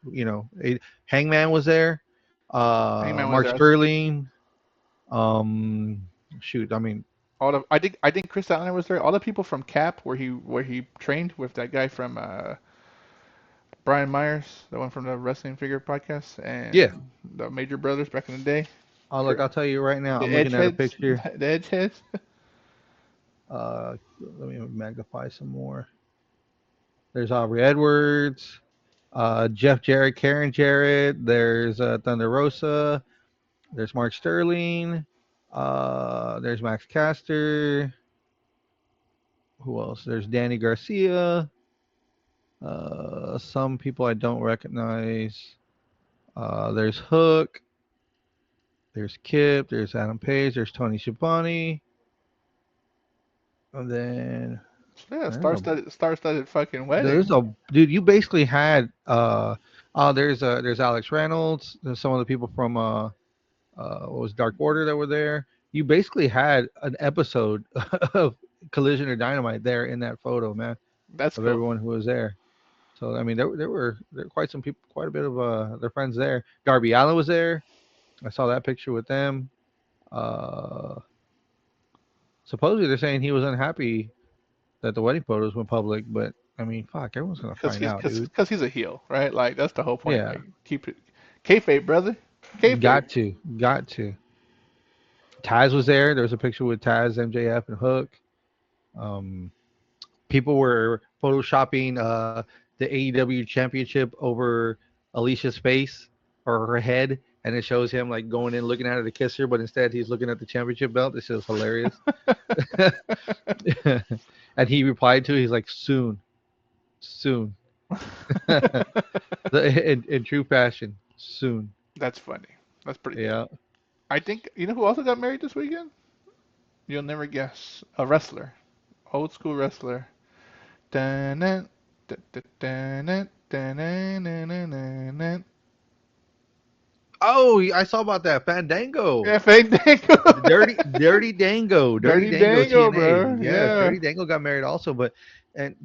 Hangman was there, Hangman was Mark there. Sterling, um, shoot, I mean, All the I think Chris Allen was there. All the people from Cap where he trained with that guy from Brian Myers, the one from the Wrestling Figure podcast, yeah. and the Major Brothers back in the day. Look, I'll tell you right now, The I'm looking at a Edgeheads, picture. the Edgeheads. Let me magnify some more. There's Aubrey Edwards, Jeff Jarrett, Karen Jarrett. There's Thunder Rosa. There's Mark Sterling. There's Max Caster. Who else? There's Danny Garcia. Some people I don't recognize. There's Hook. There's Kip. There's Adam Page. There's Tony Schiavone. And then Yeah, there's a star-studded fucking wedding. there's a dude. You basically had there's Alex Reynolds. There's some of the people from what was Dark Order that were there. You basically had an episode of Collision or Dynamite there in that photo, man, That's of cool. everyone who was there. So I mean, there were quite some people, quite a bit of their friends there. Darby Allin was there. I saw that picture with them. Uh, Supposedly they're saying he was unhappy that the wedding photos went public, but I mean, fuck, everyone's gonna Cause find he's out, cause, dude. cause he's a heel, right? Like that's the whole point. Yeah, Like keep it kayfabe, brother. Kayfabe. got to. Taz was there. There was a picture with Taz, MJF, and Hook. Um, People were photoshopping the AEW championship over Alicia's face or her head, and it shows him like going in looking at her to kiss her, but instead he's looking at the championship belt. This is hilarious. And he replied to it, he's like, soon, soon. In true fashion, soon. That's funny. That's pretty good. Yeah. I think you know who also got married this weekend? You'll never guess. A wrestler, old school wrestler. Dun-dun, dun-dun, dun-dun-dun-dun-dun-dun. Oh, I saw about that Fandango. F.A. Dango. Dirty Dirty Dango Dango, TNA. bro. Yes, Yeah. Dirty Dango got married also, but and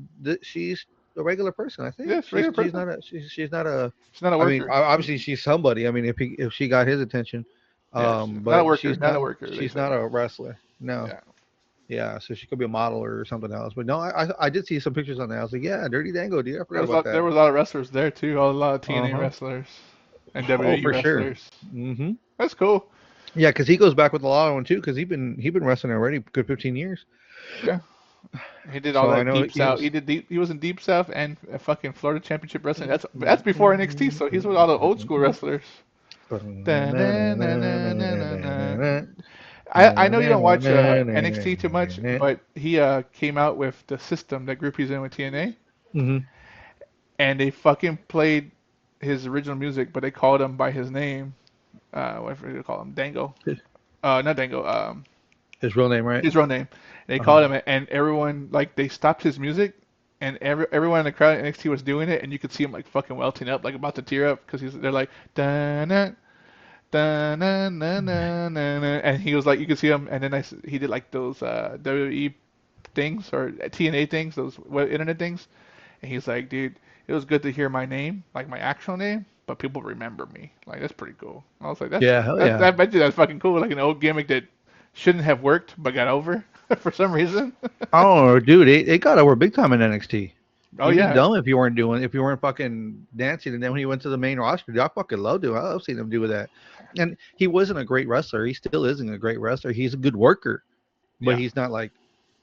she's a regular person. I think Yes, regular she's person. not a she's not a. She's not a I mean, worker. obviously she's somebody. I mean, if she got his attention, Yeah, not a but worker. Not a worker. They she's said. not a wrestler. No, Yeah. yeah, so she could be a model or something else. But no, I did see some pictures on that. I was like, yeah, Dirty Dango, dude, I forgot about There that. was a lot of wrestlers there too. A lot of Uh TNA huh. wrestlers and Oh, WWE for sure. wrestlers. Mm-hmm. That's cool. Yeah, because he goes back with a lot of them too. Because he been wrestling already good 15 years. Yeah. He did all So I that know deep he south. was. He was in deep south and fucking Florida Championship Wrestling. That's before NXT. So he's with all the old school wrestlers. I know you don't watch NXT too much, but he came out with the system, that group he's in with TNA, Hmm. and they fucking played his original music, but they called him by his name. What do they call him? Dango. Not Dango. His real name, right? His real name. They Uh huh. called him, and everyone like they stopped his music, and everyone in the crowd at NXT was doing it, and you could see him like fucking welting up, like about to tear up, because they're like, da Da, na, na, na, na, na. And he was like, you could see him, and then he did like those WWE things or TNA things, those internet things. And he's like, dude, it was good to hear my name, like my actual name, but people remember me. Like that's pretty cool. I was like, Yeah, hell I yeah. bet you that's fucking cool. Like an old gimmick that shouldn't have worked but got over for some reason. I don't know, dude. It got over big time in NXT. Oh You'd be yeah, dumb if you weren't fucking dancing. And then when he went to the main roster, dude, I fucking loved him. I love seeing him do that. And he wasn't a great wrestler. He still isn't a great wrestler. He's a good worker, but yeah. he's not like,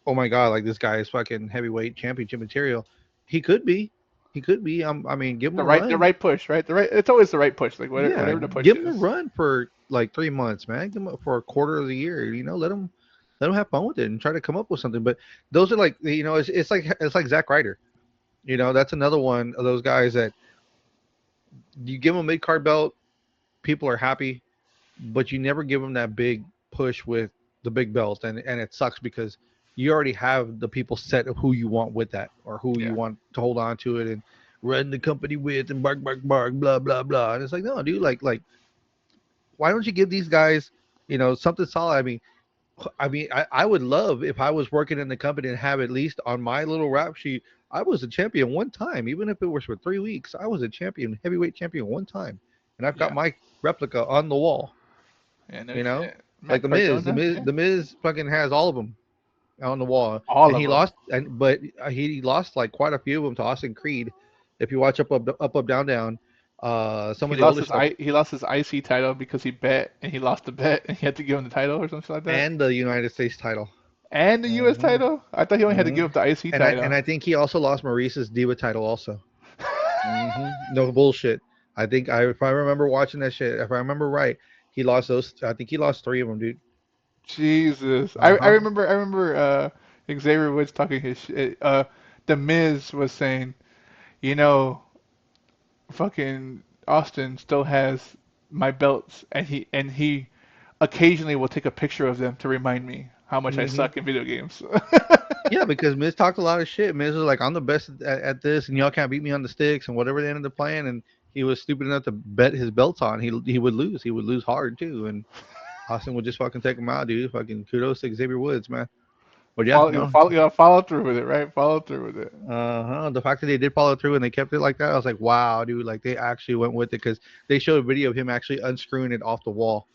oh my god, like this guy is fucking heavyweight championship material. He could be. He could be. I mean, give him a The run. right push, right? The right. It's always the right push, like Yeah, whatever the push give him a is. run for like 3 months, man. Give him for a quarter of the year. Let him have fun with it and try to come up with something. But those are like it's like Zack Ryder. That's another one of those guys that you give him a mid card belt, people are happy, but you never give them that big push with the big belt, and it sucks because you already have the people set of who you want with that or who you Yeah, want to hold on to it and run the company with and bark blah blah blah. And it's like no, dude, like why don't you give these guys something solid? I would love if I was working in the company and have at least on my little rap sheet, I was a champion one time, even if it was for 3 weeks. I was a champion, heavyweight champion one time, and I've got yeah, my replica on the wall. yeah. No You know, shit. like Matt Cardona, yeah. The Miz fucking has all of them on the wall, All and of he them. lost, and but he lost like quite a few of them to Austin Creed. If you watch up down down, some of the older stuff, He lost his IC title because he bet and he lost the bet and he had to give him the title or something like that. and the United States title. And the US Hmm. title? I thought he only had to Hmm. give up the IC And title. I think he also lost Maurice's Diva title also. No bullshit. If I remember watching that shit, if I remember right, he lost those. I think he lost three of them, dude. Jesus. Uh huh. I remember Xavier Woods talking his shit. The Miz was saying, you know, fucking Austin still has my belts and he occasionally will take a picture of them to remind me how much I Hmm. suck in video games. Yeah, because Miz talked a lot of shit. Miz was like, "I'm the best at this, and y'all can't beat me on the sticks and whatever they ended up playing." And he was stupid enough to bet his belts on. He would lose. He would lose hard too. And Austin would just fucking take him out, dude. Fucking kudos to Xavier Woods, man. But yeah, no. Follow through with it, right? Follow through with it. Uh-huh. The fact that they did follow through and they kept it like that, I was like, wow, dude. Like they actually went with it because they showed a video of him actually unscrewing it off the wall.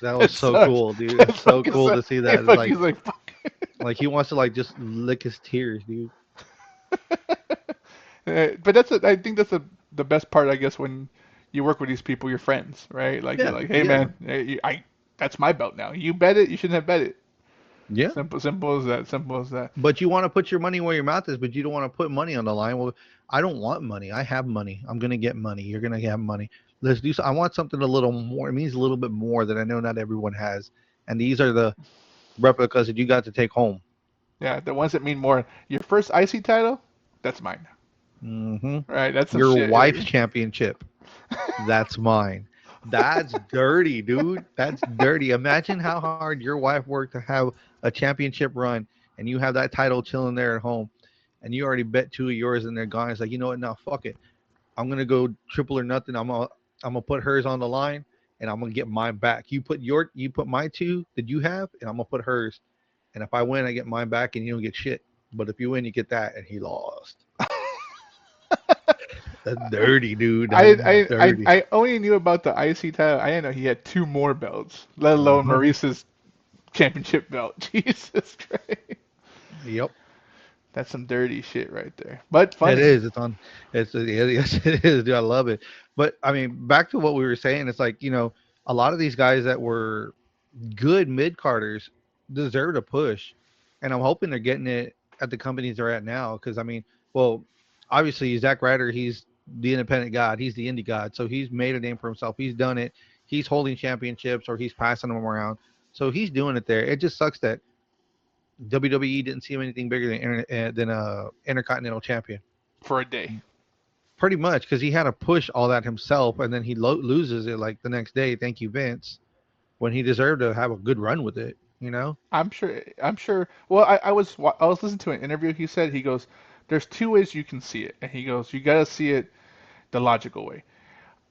That was It so sucks. cool, dude. It's It's so fucking cool sucks. to see Hey, that. It's fuck, he's like, fuck. like he wants to like just lick his tears, dude. But I think that's the best part, I guess, when you work with these people, your friends, right? Like you're Yeah, like, hey yeah, man, that's my belt now. You bet it. You shouldn't have bet it. yeah. Simple as that. Simple as that. But you want to put your money where your mouth is, but you don't want to put money on the line. Well, I don't want money. I have money. I'm gonna get money. You're gonna have money. Let's do. I want something a little more. It means a little bit more that I know not everyone has. And these are the replicas that you got to take home. Yeah, the ones that mean more. Your first IC title, that's mine. Hmm. Right? That's some Your shit. wife's championship. That's mine. That's dirty, dude. That's dirty. Imagine how hard your wife worked to have a championship run and you have that title chilling there at home and you already bet two of yours and they're gone. It's like, you know what? Now, fuck it. I'm going to go triple or nothing. I'm going to put hers on the line and I'm going to get mine back. You put my two that you have and I'm going to put hers. And if I win, I get mine back and you don't get shit. But if you win, you get that. And he lost. That's dirty, dude. That's dirty. I only knew about the IC title. I didn't know he had two more belts, let Uh alone huh. Maurice's championship belt. Jesus Christ. Yep. That's some dirty shit right there. But It funny. is. It's on. Yes, it is, dude. I love it. But I mean, back to what we were saying. It's like a lot of these guys that were good mid carders deserve a push, and I'm hoping they're getting it at the companies they're at now. Because I mean, well, obviously Zack Ryder, he's the independent god. He's the indie god. So he's made a name for himself. He's done it. He's holding championships or he's passing them around. So he's doing it there. It just sucks that WWE didn't see him anything bigger than a intercontinental champion. For a day. Pretty much, because he had to push all that himself, and then he loses it like the next day. Thank you, Vince. When he deserved to have a good run with it, you know. I'm sure. I'm sure. Well, I was listening to an interview. He goes, "There's two ways you can see it," and he goes, "You got to see it the logical way.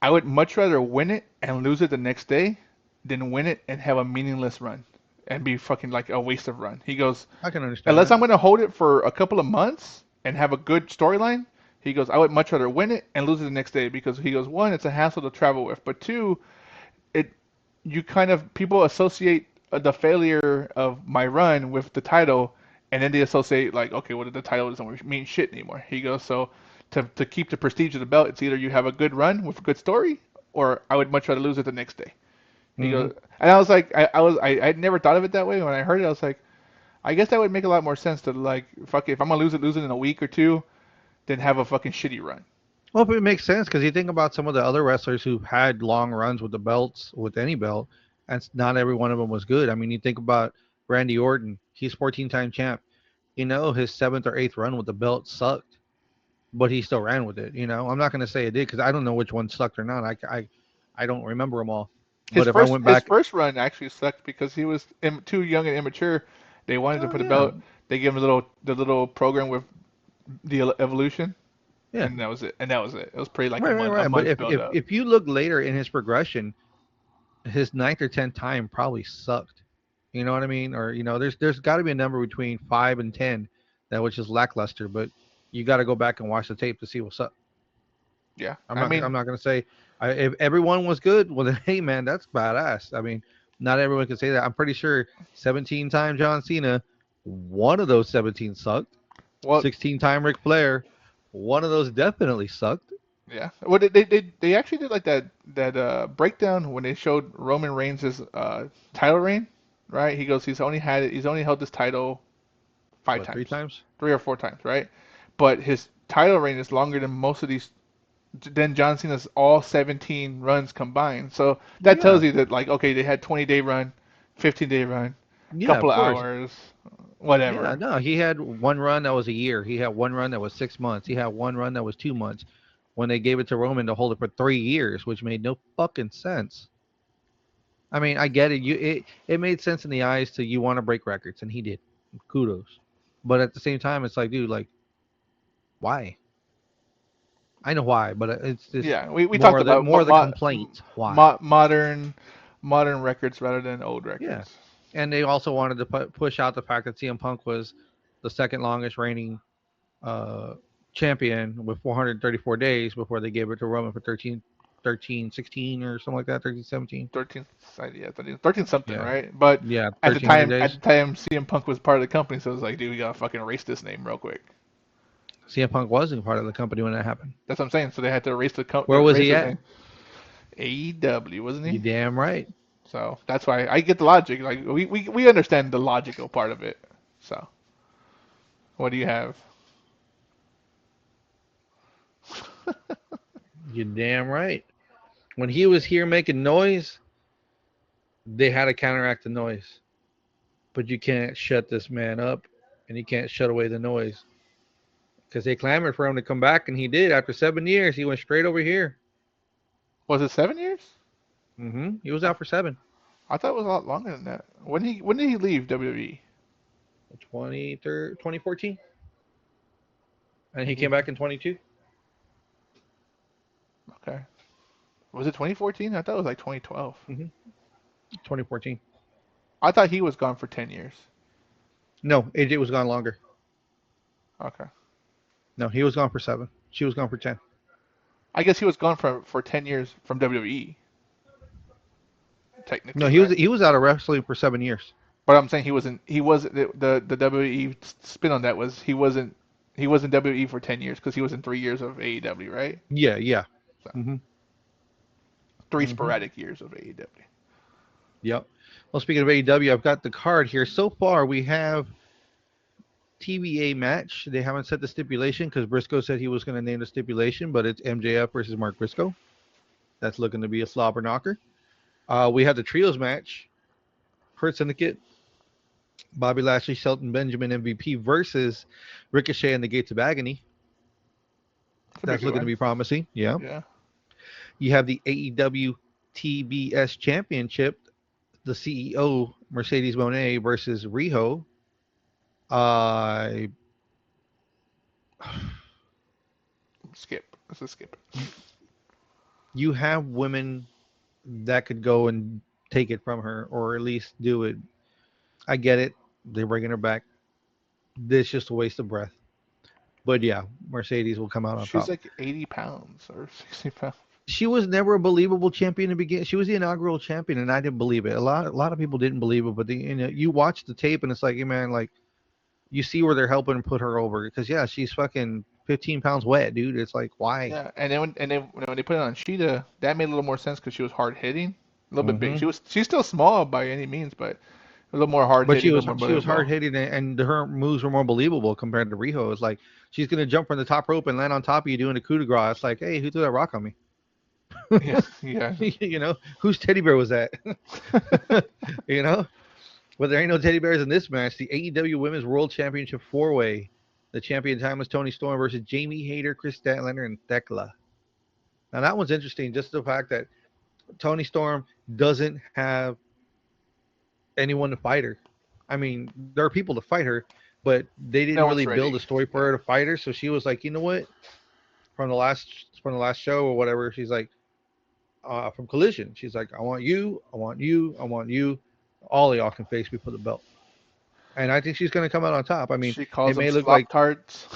I would much rather win it and lose it the next day than win it and have a meaningless run and be fucking like a waste of run. He goes, I can understand unless that. I'm going to hold it for a couple of months and have a good storyline, he goes, I would much rather win it and lose it the next day because he goes, one, it's a hassle to travel with, but two, it you kind of people associate the failure of my run with the title, and then they associate like, okay, well the title doesn't mean shit anymore. He goes, so to keep the prestige of the belt, it's either you have a good run with a good story, or I would much rather lose it the next day. He Hmm. goes, and I was like, I'd never thought of it that way. When I heard it, I was like, I guess that would make a lot more sense to like, fuck it, if I'm gonna lose it in a week or two, then have a fucking shitty run. Well, it makes sense because you think about some of the other wrestlers who've had long runs with the belts, with any belt, and not every one of them was good. I mean, you think about Randy Orton. He's 14-time champ. His seventh or eighth run with the belt sucked, but he still ran with it. I'm not going to say it did because I don't know which one sucked or not. I don't remember them all. But if I went His back, first run actually sucked because he was too young and immature. They wanted to oh put a yeah, belt. They gave him the little program with the evolution, yeah, and that was it. And that was it. It was pretty like right, right, a right. But month if build if up. if you look later in his progression, his ninth or tenth time probably sucked. You know what I mean? Or there's got to be a number between 5 and 10 that was just lackluster. But you got to go back and watch the tape to see what's up. Yeah, I'm I not mean, I'm not gonna say if everyone was good. Well, then hey man, that's badass. I mean, not everyone can say that. I'm pretty sure 17-time John Cena, one of those 17 sucked. well, 16-time Ric Flair, one of those definitely sucked. yeah. Well, they actually did like that breakdown when they showed Roman Reigns' title reign, right? He goes, he's only held this title five What, three times, times? 3 or 4 times, right? But his title reign is longer than most of these than John Cena's all 17 runs combined. So that Yeah, tells you that like okay, they had 20-day run, 15-day run, yeah, couple of of course. hours, Yeah, whatever. no, he had one run that was a year. He had one run that was 6 months. He had one run that was 2 months. When they gave it to Roman to hold it for 3 years, which made no fucking sense. I mean, I get it. It made sense in the eyes to you want to break records, and he did. Kudos. But at the same time, it's like, dude, like, why? I know why, but it's just Yeah, we talked about more the complaint. Why? modern records rather than old Yeah, records. and they also wanted to push out the fact that CM Punk was the second longest reigning uh, champion with 434 days before they gave it to Roman for 16 or something like that, 13, 17. 13, yeah, 13 something, Yeah, right? But yeah, 1,300 at days. the time CM Punk was part of the company, so it was like, dude, we gotta fucking erase this name real quick. CM Punk wasn't part of the company when that happened. That's what I'm saying. So they had to erase Where was erase he his at? name. AEW, wasn't You he? damn right. So that's why I get the logic. Like we understand the logical part of it. So what do you have? You damn right. When he was here making noise, they had to counteract the noise. But you can't shut this man up, and you can't shut away the noise because they clamored for him to come back, and he did. After 7 years, he went straight over here. Was it 7 years? He was I, out for seven. I thought it was a lot longer than that. When did he leave WWE? 2014, and he And he came back in 22. okay. Was it 2014? I thought it was like 2012. 2014. I thought he was gone for 10 years. No, AJ was gone longer. Okay. No, he was gone for seven. She was gone for 10. I guess he was gone for 10 years from WWE, No, technically, he was right? he was out of wrestling for 7 years. But I'm saying he wasn't the WWE spin on that was he wasn't WWE for 10 years because he was in 3 years of AEW, right? Yeah, yeah. So hmm three hmm sporadic years of AEW. Yep. Well, speaking of AEW, I've got the card here. So far, we have TBA match. They haven't set the stipulation because Briscoe said he was going to name the stipulation, but it's MJF versus Mark Briscoe. That's looking to be a slobber knocker. We have the trios match. Hurt Syndicate, Bobby Lashley, Shelton Benjamin, MVP versus Ricochet and the Gates of Agony. Could be a That's good looking to one. be promising. Yeah. Yeah. You have the AEW TBS Championship, the CEO Mercedes Monet versus Riho. Uh, Skip. Let's just skip it. you have women that could go and take it from her, or at least do it. I get it. They're bringing her back. This just a waste of breath. But yeah, Mercedes will come out on She's top. like 80 pounds or 60 pounds. She was never a believable champion to begin. She was the inaugural champion, and I didn't believe it. A lot of people didn't believe it. But you watch the tape, and it's like, hey, man, like you see where they're helping put her over because yeah, she's fucking 15 pounds wet, dude. It's like why? Yeah, and then when they put it on Sheeta, that made a little more sense because she was hard hitting, a little bit big. Hmm. She's still small by any means, but a little more hard But hitting, a little more she was hard believable. hitting, and her moves were more believable compared to Riho. It's like she's gonna jump from the top rope and land on top of you doing a coup de grace. It's like, hey, who threw that rock on me? Yeah, yeah. Whose teddy bear was that? you know, but there ain't no teddy bears in this match. The AEW Women's World Championship four way. The champion time was Tony Storm versus Jamie Hayter, Chris Statlander, and Thekla. Now that one's interesting. Just the fact that Tony Storm doesn't have anyone to fight her. I mean, there are people to fight her, but they didn't No really one's build a ready. story for Yeah. her to fight her. So she was like, you know what? From the last show or whatever, she's like, from Collision, she's like, I want you, I want you, I want you. All of y'all can face me for the belt. And I think she's going to come out on top. I mean, She it calls them may look slop like tarts.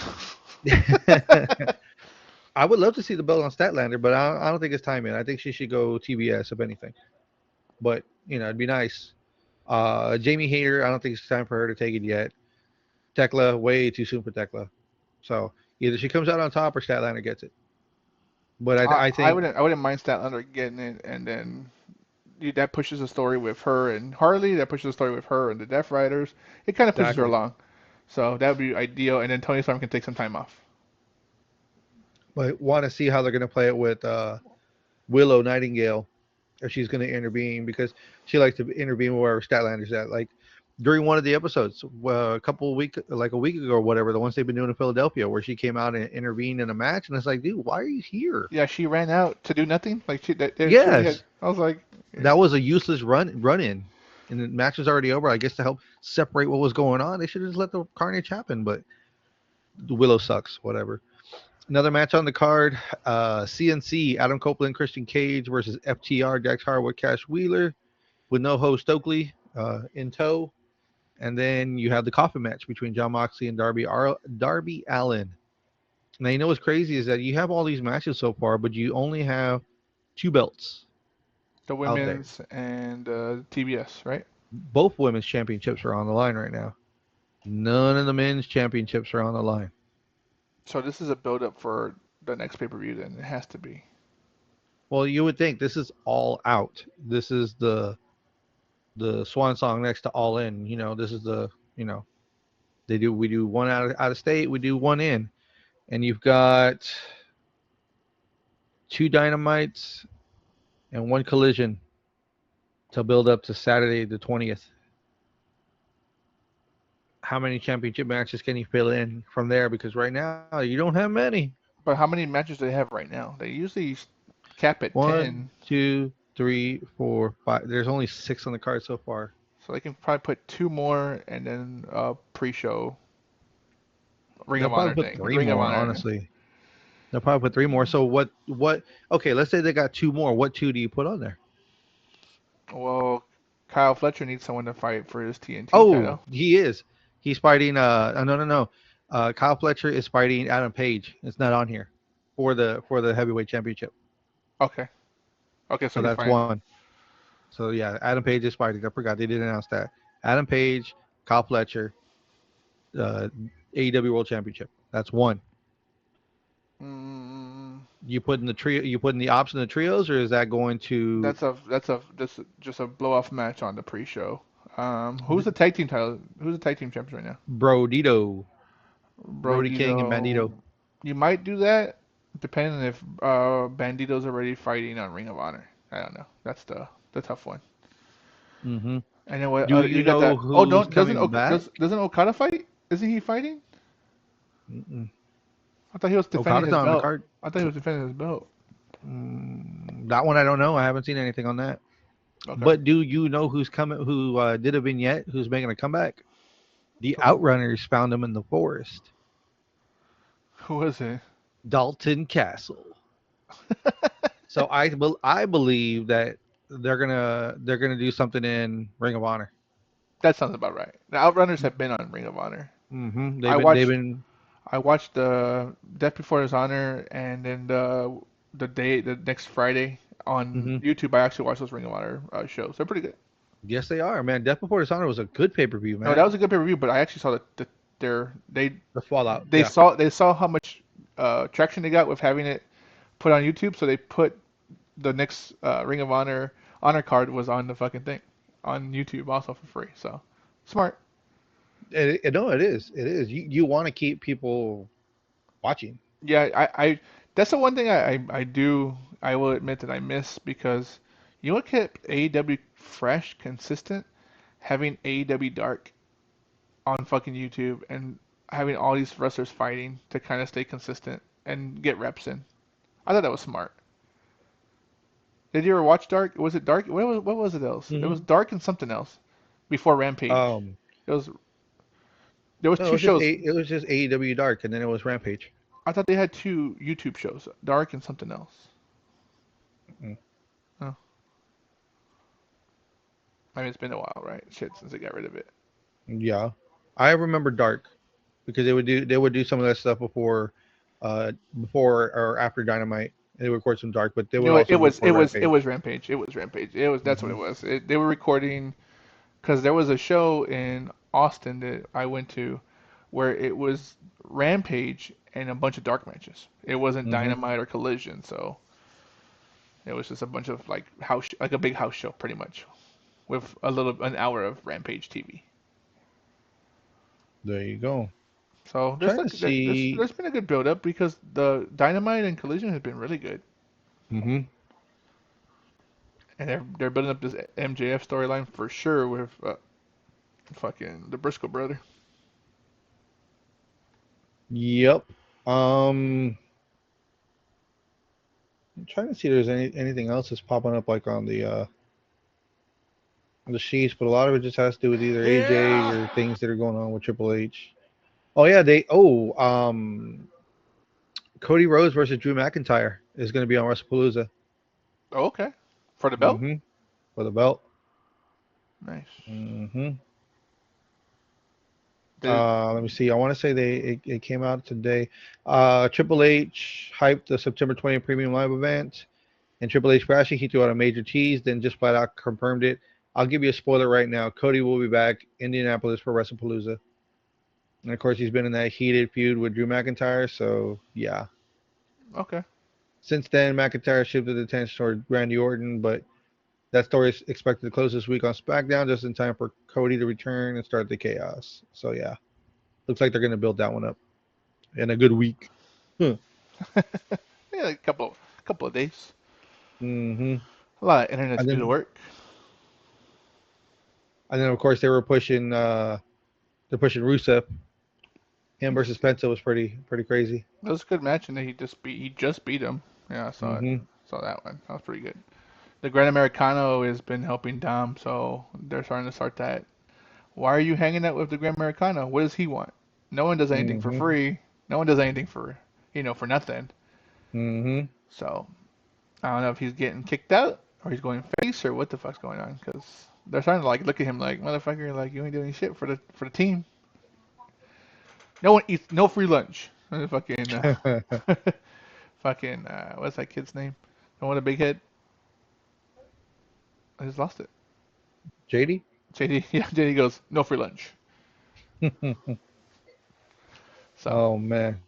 I would love to see the belt on Statlander, but I don't think it's time yet. I think she should go TBS if anything. But it'd be nice. Jamie Hayter, I don't think it's time for her to take it yet. Tekla, way too soon for Tekla. So either she comes out on top or Statlander gets it. But I, I I think wouldn't I wouldn't mind Statlander getting it, and then that pushes the story with her and Harley. That pushes the story with her and the Death Riders. It kind of pushes her exactly. along. So that would be ideal. And then Tony Storm can take some time off. But want to see how they're going to play it with Willow Nightingale, if she's going to intervene because she likes to intervene wherever Statlander's at. Like during one of the episodes, like a week ago or whatever, the ones they've been doing in Philadelphia, where she came out and intervened in a match, and it's like, dude, why are you here? Yeah, she ran out to do nothing. Like she already had. Yes, I was like, that was a useless run in, and the match was already over. I guess to help separate what was going on, they should have just let the carnage happen. But Willow sucks. Whatever. Another match on the card: CNC Adam Copeland, Christian Cage versus FTR Dax Harwood, Cash Wheeler, with no host Stokely in tow. And then you have the coffin match between John Moxley and Darby Allen. Now you know what's crazy is that you have all these matches so far, but you only have two belts the out there. women's and TBS, right? Both women's championships are on the line right now. None of the men's championships are on the line. So this is a build up for the next pay per view. Then it has to be. Well, you would think this is all out. This is the swan song next to all in. This is the we do one out of state, we do one in, and you've got two dynamites and one collision to build up to Saturday the 20th. How many championship matches can you fill in from there? Because right now you don't have many. But how many matches do they have right now? They usually cap at One, 10, 2, 3, 4, 5. There's only 6 on the card so far. so they can probably put two more and then pre-show Ring They'll of probably Honor put thing. 3 Ring of more, Honor. honestly. They'll probably put 3 more. So what okay, let's say they got 2 more. What 2 do you put on there? Well, Kyle Fletcher needs someone to fight for his TNT Oh, title. he is. He's fighting no, no, no. Kyle Fletcher is fighting Adam Page. It's not on here for the heavyweight championship. Okay. Okay, so So he's that's fine. one. So yeah, Adam Page is fighting. I forgot they didn't announce that. Adam Page, Kyle Fletcher, uh, AEW World Championship. That's one. Mm, You put in the trio. You put in the option of the trios, or is that going to that's a just a blow off match on the pre-show. Who's the tag team title? Who's the tag team champions right now? Brodito, Brody King, and Brodito. Bandito? You might do that, depending if Bandito's already fighting on Ring of Honor. I don't know. That's the tough one. Mm-hmm. And then what? Do you You got know that. Oh, who's don't coming back? doesn't Okada fight? Isn't he fighting? Mm-mm. I thought he was defending Okada's his not on the belt. card. I thought he was defending his belt. That one I don't know. I haven't seen anything on that. Okay. But do you know who's coming? Who did a vignette? Who's making a comeback? The Who Outrunners found him in the forest. who was it? Dalton Castle. I believe that they're gonna do something in Ring of Honor. That sounds about right. The Outrunners have been on Ring of Honor. Mm-hmm. I They've watched been. I watched the Death Before Dishonor and then the next Friday on Mm-hmm. YouTube. I actually watched those Ring of Honor shows. They're pretty good. Yes, they are, man. Death Before Dishonor was a good pay-per-view, No, that man. was a good pay-per-view, but I actually saw that their The Fallout, they yeah. saw how much traction they got with having it put on YouTube, so they put the next Ring of Honor card was on the fucking thing on YouTube also for free. So smart. No, it is. It is. You want to keep people watching. Yeah, I that's the one thing I do I will admit that I miss because you know what kept AEW fresh, consistent, having AEW Dark on fucking YouTube and having all these wrestlers fighting to kind of stay consistent and get reps in. I thought that was smart. Did you ever watch Dark? Was it Dark? What was it else? It was Hmm. Dark and something else before Rampage. Um, It was there was no, it two was just shows. it was just AEW Dark, and then it was Rampage. I thought they had two YouTube shows, Dark and something else. Mm. Oh, I mean it's been a while, right? Shit, since they got rid of it. Yeah, I remember Dark because they would do some of that stuff before or after Dynamite. They would record some Dark, but they would No, also record it was Rampage. Rampage. It was Rampage. It was that's what Hmm. it was. They were recording because there was a show in Austin that I went to where it was Rampage and a bunch of dark matches. It wasn't Hmm. Dynamite or Collision, so it was just a bunch of like like a big house show pretty much with an hour of Rampage TV. There you go. So Trying to see. there's been a good build up because the Dynamite and Collision has been really good, Hmm. and they're building up this MJF storyline for sure with fucking the Briscoe brother. Yep. I'm trying to see if there's anything else that's popping up like on the sheets, but a lot of it just has to do with either AJ Yeah. or things that are going on with Triple H. Oh yeah, Cody Rhodes versus Drew McIntyre is going to be on WrestlePalooza. Oh, okay. For the belt? Hmm. For the belt. Nice. Hmm. Did Let me see. I want to say it came out today. Triple H hyped the September 20th Premium Live event, and Triple H crashing. He threw out a major tease, then just flat out confirmed it. I'll give you a spoiler right now. Cody will be back Indianapolis for WrestlePalooza, and of course he's been in that heated feud with Drew McIntyre. So yeah. okay. Since then, McIntyre shifted attention toward Randy Orton, but that story is expected to close this week on SmackDown, just in time for Cody to return and start the chaos. So yeah, looks like they're going to build that one up in a good week. Huh. Yeah, like a couple of days. Hmm. A lot of internet to And do the then work. and then of course they're pushing Rusev. Him versus Penta was pretty crazy. It was a good match, and then he just beat him. Yeah, I saw it. Hmm. Saw that one. That was pretty good. The Gran Americano has been helping Dom, so they're starting to start that. Why are you hanging out with the Gran Americano? What does he want? No one does anything for Hmm. free. No one does anything for for nothing. Hmm. So I don't know if he's getting kicked out or he's going face or what the fuck's going on because they're starting to like look at him like motherfucker, like you ain't doing shit for the team. No one eats no free lunch. Fucking fucking what's that kid's name? The one with a big head. I just lost it. JD. JD. Yeah, JD goes no free lunch. So Oh man.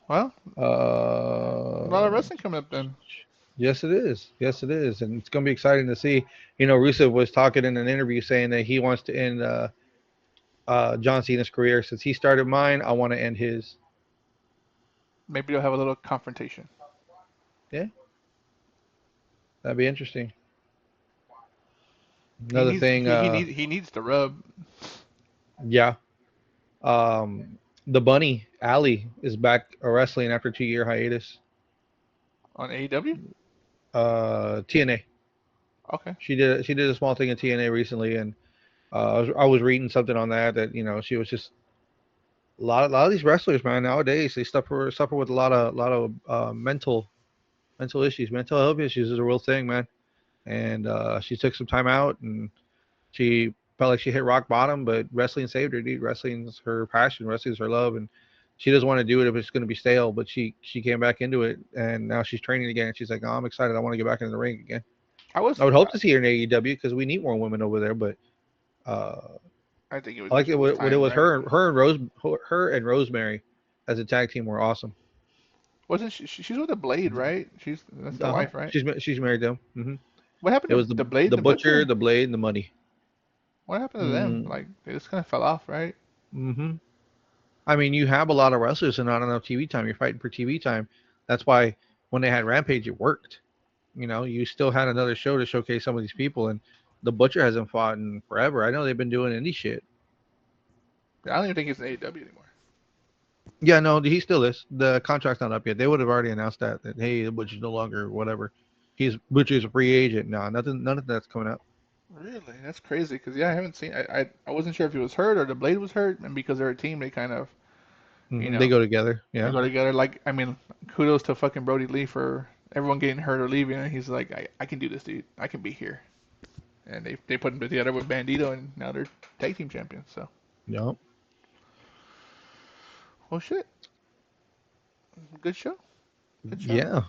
well, a lot of Uh, wrestling coming up then. yes, it is. Yes, it is, and it's gonna be exciting to see. Rusev was talking in an interview saying that he wants to end John Cena's career. Since he started mine, I want to end his. Maybe they'll have a little confrontation. Yeah, that'd be interesting. He Another needs thing, he needs the rub yeah, um, the bunny Allie is back wrestling after 2 year hiatus. on AEW. TNA. Okay. She did a small thing in TNA recently, and I was reading something on that she was just a lot of these wrestlers, man. Nowadays they suffer with a lot of mental. mental issues. Mental health issues is a real thing, man. And she took some time out, and she felt like she hit rock bottom, but wrestling saved her, dude. Wrestling's her passion, wrestling's her love, and she doesn't want to do it if it's going to be stale. But she came back into it, and now she's training again. And she's like, "Oh, I'm excited. I want to get back into the ring again." I was. I would hope to see her in AEW because we need more women over there. But uh, I think it was I like just it it was when it time, was right? her and Rose, her and Rosemary as a tag team were awesome. Wasn't she's with the Blade, right? That's the Uh huh. wife, right? She's married to him. What happened It to was the Blade and the the butcher, Butcher? the blade, and the money. What happened to them? Mm, Like they just kind of fell off, right? hmm I mean, you have a lot of wrestlers and not enough TV time. You're fighting for TV time. That's why when they had Rampage, it worked. You know, you still had another show to showcase some of these people, and the Butcher hasn't fought in forever. I know they've been doing indie shit. I don't even think it's in AEW anymore. Yeah, no, he still is. The contract's not up yet. They would have already announced that hey, the Butcher's no longer whatever. Butcher's a free agent. No, nothing, none of that's coming up. Really? That's crazy. Cause yeah, I haven't seen. I wasn't sure if he was hurt or the Blade was hurt, and because they're a team, they kind of you They know go together. they Yeah. go together. Like I mean, kudos to fucking Brody Lee for everyone getting hurt or leaving, and he's like, I can do this, dude. I can be here. And they put him together with Bandito, and now they're tag team champions. So, Yep. well, shit, good show, good show, Yeah.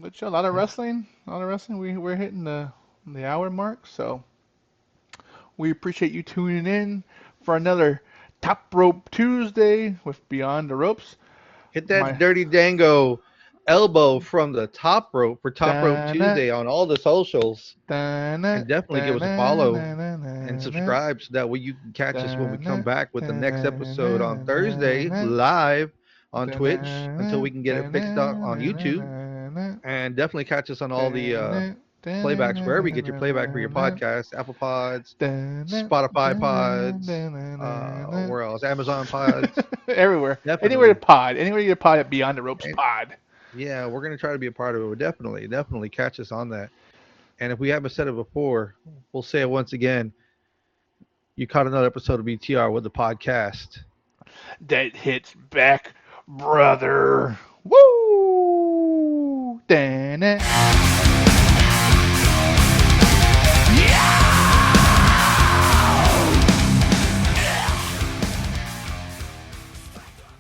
good show. A lot of wrestling, a lot of wrestling. We're hitting the hour mark, so we appreciate you tuning in for another Top Rope Tuesday with Beyond the Ropes. Hit that My dirty dango elbow from the top rope for Top Rope da-na, Tuesday on all the socials. da-na, And definitely give us a follow and da-na-na-na-na-na, subscribe so that way you can catch us when we da-na, come back with the next episode on Thursday da-na-na-na-na, live on Twitch until da-na, we can get it fixed out on YouTube. da-na-na-na-na-na, And definitely catch us on all the da-na, playbacks wherever you get your playback for your da-na-na-na-na-na, podcast, Apple Pods, da-na, Spotify Pods, da-na-na-na-na-na. where else? Amazon Pods. Everywhere. Anywhere to Definitely. pod. Anywhere you get a pod at Beyond the Ropes And pod. yeah, we're gonna try to be a part of it. We'll definitely catch us on that. And if we haven't said it before, we'll say it once again. You caught another episode of BTR with the podcast. That hits back, brother. Woo! Da-na.